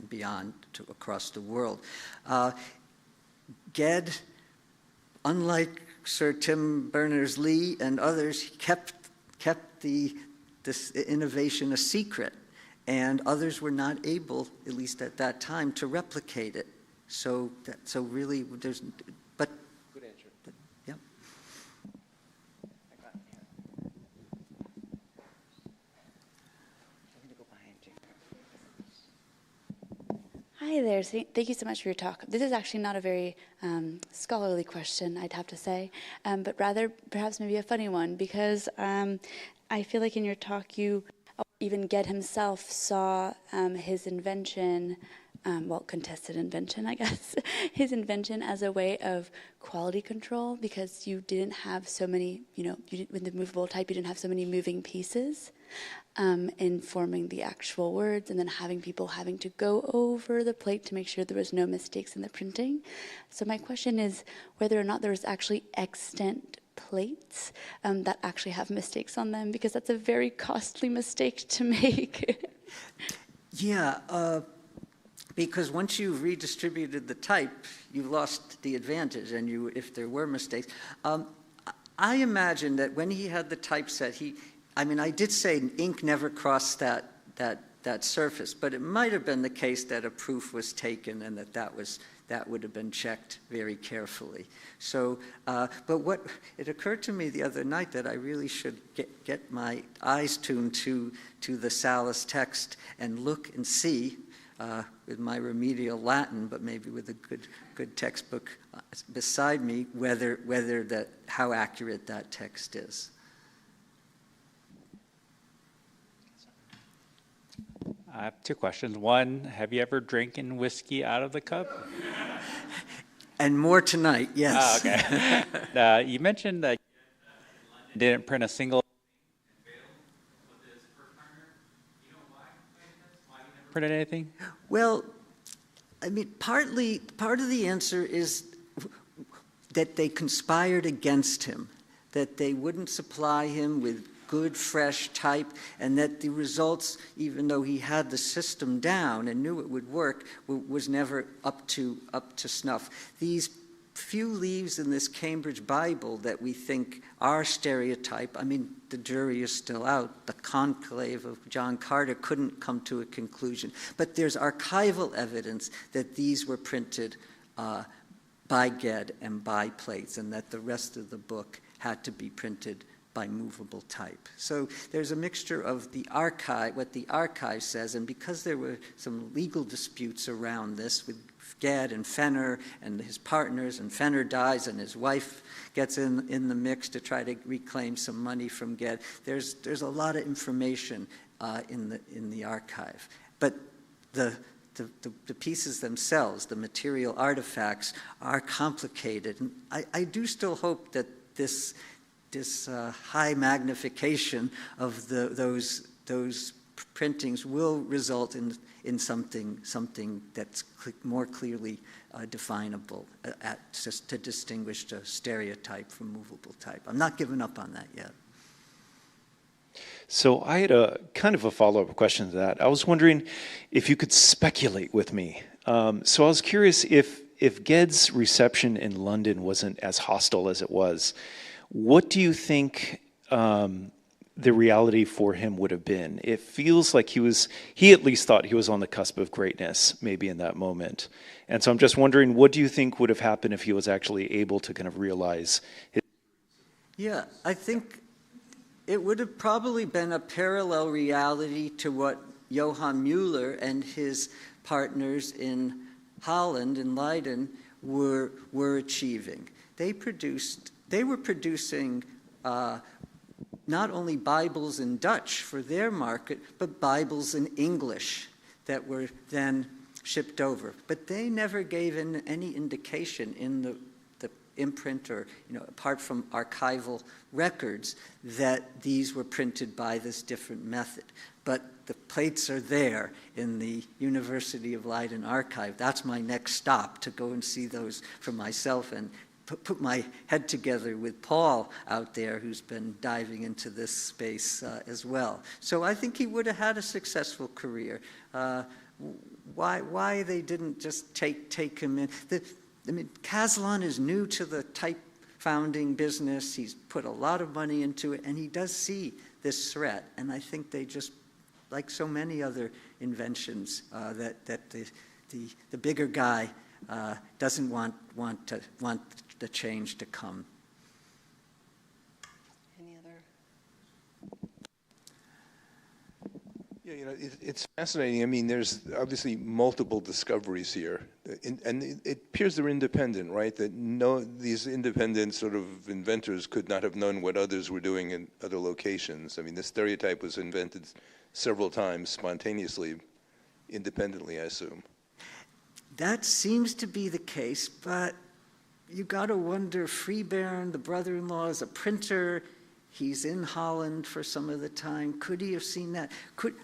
beyond, to across the world. Ged, unlike Sir Tim Berners-Lee and others, kept this innovation a secret, and others were not able, at least at that time, to replicate it. So really, there's, but good answer. Yeah. Hi there. Thank you so much for your talk. This is actually not a very scholarly question, I'd have to say, but rather perhaps maybe a funny one, because I feel like in your talk you, even Ged himself, saw his invention, contested invention, I guess, his invention as a way of quality control, because you didn't have so many, with the movable type, you didn't have so many moving pieces in forming the actual words, and then having people having to go over the plate to make sure there was no mistakes in the printing. So my question is whether or not there was actually extant plates that actually have mistakes on them, because that's a very costly mistake to make. Yeah, because once you've redistributed the type, you've lost the advantage, and if there were mistakes. I imagine that when he had the typeset, I did say ink never crossed that surface, but it might have been the case that a proof was taken and that would have been checked very carefully. So, but it occurred to me the other night that I really should get my eyes tuned to the Sallust text and look and see with my remedial Latin, but maybe with a good textbook beside me, how accurate that text is. I have two questions. One, have you ever drinking whiskey out of the cup? And more tonight, yes. Oh, okay. You mentioned that you didn't print a single with his first partner. You know why? Why you never printed anything? Well, part of the answer is that they conspired against him, that they wouldn't supply him with good, fresh type, and that the results, even though he had the system down and knew it would work, was never up to snuff. These few leaves in this Cambridge Bible that we think are stereotype, the jury is still out. The conclave of John Carter couldn't come to a conclusion. But there's archival evidence that these were printed by Ged and by plates, and that the rest of the book had to be printed by movable type. So there's a mixture of the archive, what the archive says, and because there were some legal disputes around this with Ged and Fenner and his partners, and Fenner dies and his wife gets in the mix to try to reclaim some money from Ged. There's a lot of information in the archive. But the pieces themselves, the material artifacts, are complicated. And I do still hope that this high magnification of those printings will result in something that's more clearly definable just to distinguish the stereotype from movable type. I'm not giving up on that yet. So I had a kind of a follow-up question to that. I was wondering if you could speculate with me. So I was curious if Ged's reception in London wasn't as hostile as it was, what do you think the reality for him would have been? It feels like he at least thought he was on the cusp of greatness, maybe in that moment. And so I'm just wondering, what do you think would have happened if he was actually able to kind of realize his... Yeah, I think it would have probably been a parallel reality to what Johann Müller and his partners in Holland and Leiden were achieving. They were producing not only Bibles in Dutch for their market, but Bibles in English that were then shipped over. But they never gave any indication in the imprint or, apart from archival records, that these were printed by this different method. But the plates are there in the University of Leiden archive. That's my next stop, to go and see those for myself and put my head together with Paul out there, who's been diving into this space as well. So I think he would have had a successful career. Why they didn't just take him in? Caslon is new to the type founding business. He's put a lot of money into it, and he does see this threat. And I think they just, like so many other inventions, that the bigger guy doesn't want the change to come. Any other? Yeah, it's fascinating. There's obviously multiple discoveries here, and it appears they're independent, right? That these independent sort of inventors could not have known what others were doing in other locations. The stereotype was invented several times spontaneously, independently, I assume. That seems to be the case, but you got to wonder, Freebairn, the brother-in-law, is a printer. He's in Holland for some of the time. Could he have seen that?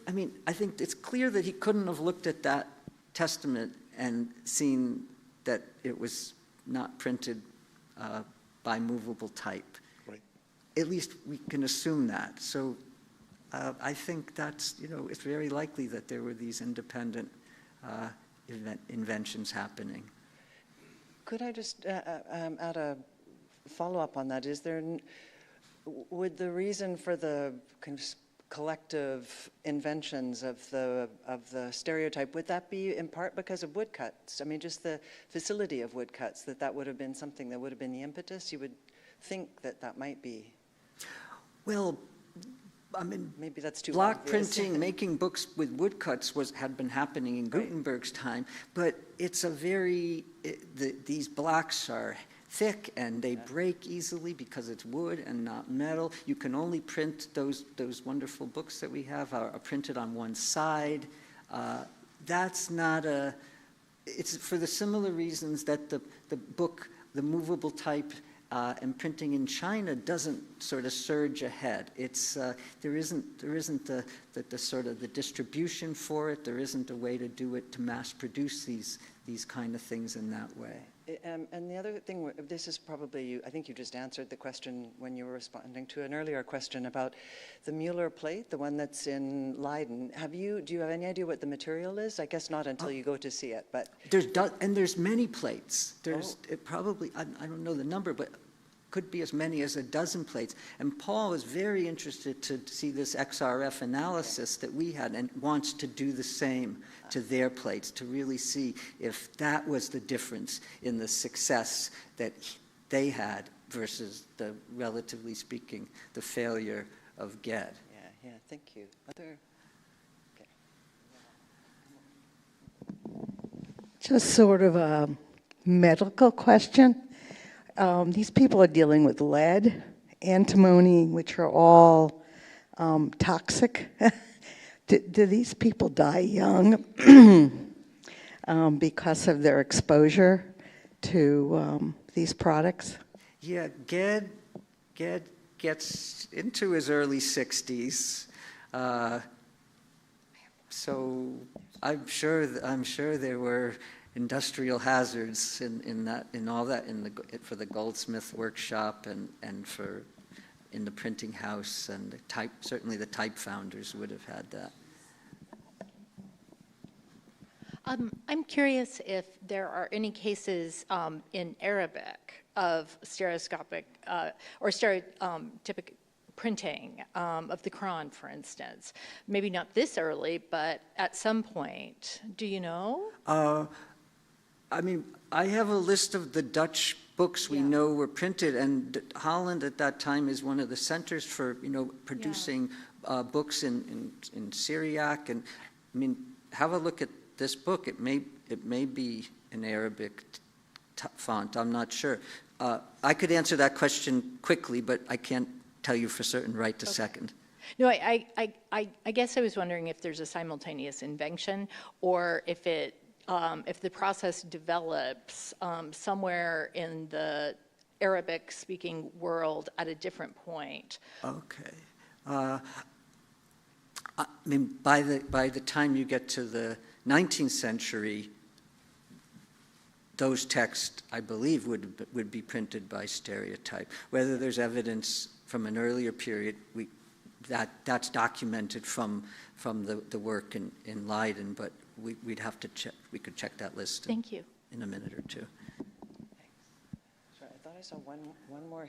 I think it's clear that he couldn't have looked at that testament and seen that it was not printed by movable type. at least we can assume that. So I think that's, it's very likely that there were these independent inventions happening. Could I just add a follow-up on that? Would the reason for the kind of collective inventions of the stereotype, would that be in part because of woodcuts? I mean, just the facility of woodcuts, that would have been something that would have been the impetus? You would think that might be. Well, I mean, maybe that's too block obvious. printing, making books with woodcuts had been happening in Gutenberg's time, but it's these blocks are thick and they break easily because it's wood and not metal. You can only print those wonderful books that we have are printed on one side. That's not it's for the similar reasons that the book, the movable type, and printing in China doesn't sort of surge ahead. There isn't the sort of the distribution for it. There isn't a way to do it, to mass produce these kind of things in that way. And the other thing, this is probably, I think you just answered the question when you were responding to an earlier question about the Mueller plate, the one that's in Leiden. Do you have any idea what the material is? I guess not until you go to see it, but. There's many plates. It probably, I don't know the number, but could be as many as a dozen plates. And Paul is very interested to see this XRF analysis that we had and wants to do the same to their plates, to really see if that was the difference in the success that they had versus the, relatively speaking, the failure of Ged. Yeah, thank you. Okay. Just sort of a medical question. These people are dealing with lead, antimony, which are all toxic. Do these people die young because of their exposure to these products? Yeah, Ged gets into his early 60s, so I'm sure there were industrial hazards in all that for the goldsmith workshop and for in the printing house, and certainly the type founders would have had that. I'm curious if there are any cases in Arabic of stereoscopic or stereotypic printing of the Quran, for instance. Maybe not this early, but at some point. Do you know? I mean, I have a list of the Dutch books we know were printed, and Holland at that time is one of the centers for producing books in Syriac. And I mean, have a look at this book. It may be an Arabic font. I'm not sure. I could answer that question quickly, but I can't tell you for certain right this second. No, I guess I was wondering if there's a simultaneous invention, or if the process develops somewhere in the Arabic-speaking world at a different point. Okay. I mean, by the time you get to the 19th century, those texts, I believe, would be printed by Stereotype. Whether there's evidence from an earlier period, that's documented from the work in Leiden, but we'd have to check. We could check that list. Thank you. In a minute or two. Sorry, I thought I saw one more.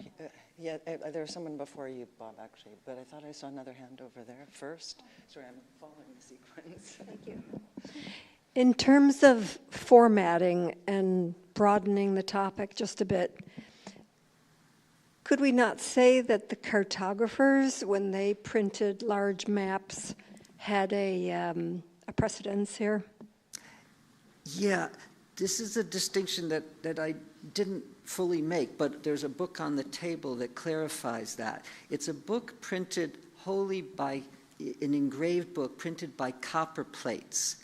There was someone before you, Bob, actually, but I thought I saw another hand over there first. Sorry, I'm following the sequence. Thank you. In terms of formatting and broadening the topic just a bit, could we not say that the cartographers, when they printed large maps, had a precedence here? Yeah, this is a distinction that I didn't fully make, but there's a book on the table that clarifies that. It's a book printed wholly by, an engraved book printed by copper plates.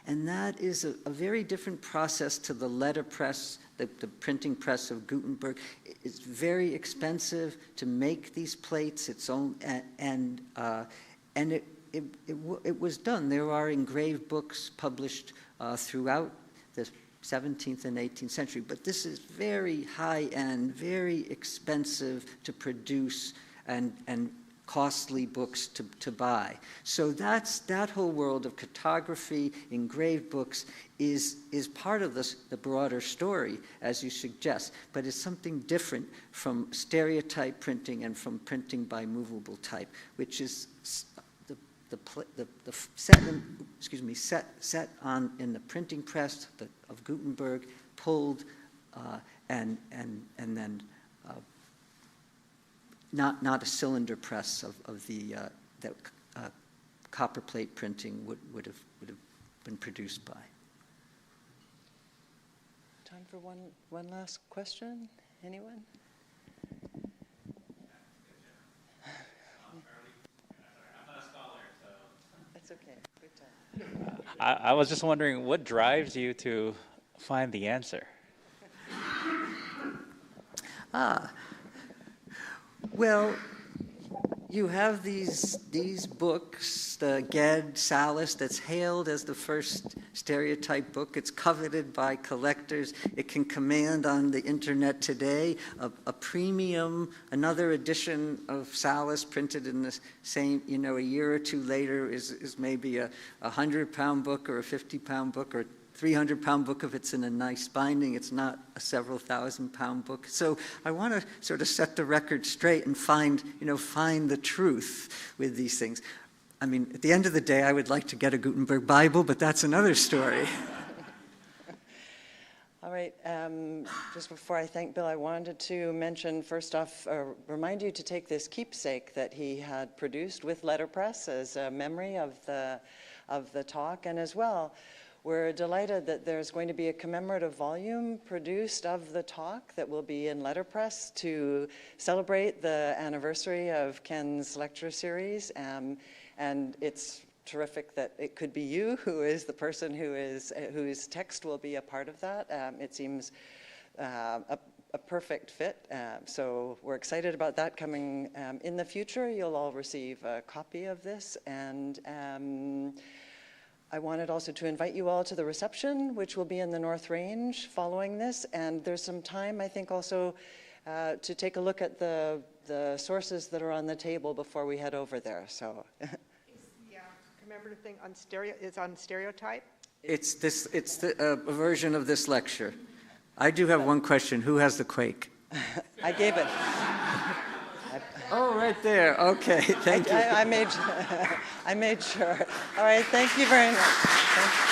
And that is a very different process to the letterpress, the printing press of Gutenberg. It's very expensive to make these plates. And it was done. There are engraved books published throughout the 17th and 18th century, but this is very high-end, very expensive to produce, and costly books to buy. So that whole world of cartography, engraved books, is part of the broader story, as you suggest, but it's something different from stereotype printing and from printing by movable type, which is set on in the printing press of Gutenberg, pulled and then not a cylinder press of the that copperplate printing would have been produced by. Time for one last question. Anyone? That's okay. Good time. I was just wondering, what drives you to find the answer? Well, you have these books, the Ged, Sallust, that's hailed as the first stereotype book. It's coveted by collectors. It can command on the internet today a premium. Another edition of Sallust printed in the same, a year or two later is maybe a 100-pound book or a 50-pound book or 300-pound book if it's in a nice binding. It's not a several thousand-pound book. So I want to sort of set the record straight and find the truth with these things. I mean, at the end of the day, I would like to get a Gutenberg Bible, but that's another story. All right, just before I thank Bill, I wanted to mention, first off, remind you to take this keepsake that he had produced with letterpress as a memory of the talk, and as well, we're delighted that there's going to be a commemorative volume produced of the talk that will be in letterpress to celebrate the anniversary of Ken's lecture series. And it's terrific that it could be you who is the person whose text will be a part of that. It seems a perfect fit. So we're excited about that coming in the future. You'll all receive a copy of this. And I wanted also to invite you all to the reception, which will be in the North Range following this. And there's some time, I think, also to take a look at the sources that are on the table before we head over there. So, is the commemorative thing on Stereotype? It's a version of this lecture. I do have one question. Who has the Quake? I gave it. Oh, right there. Okay, thank you. I made sure. All right, thank you very much.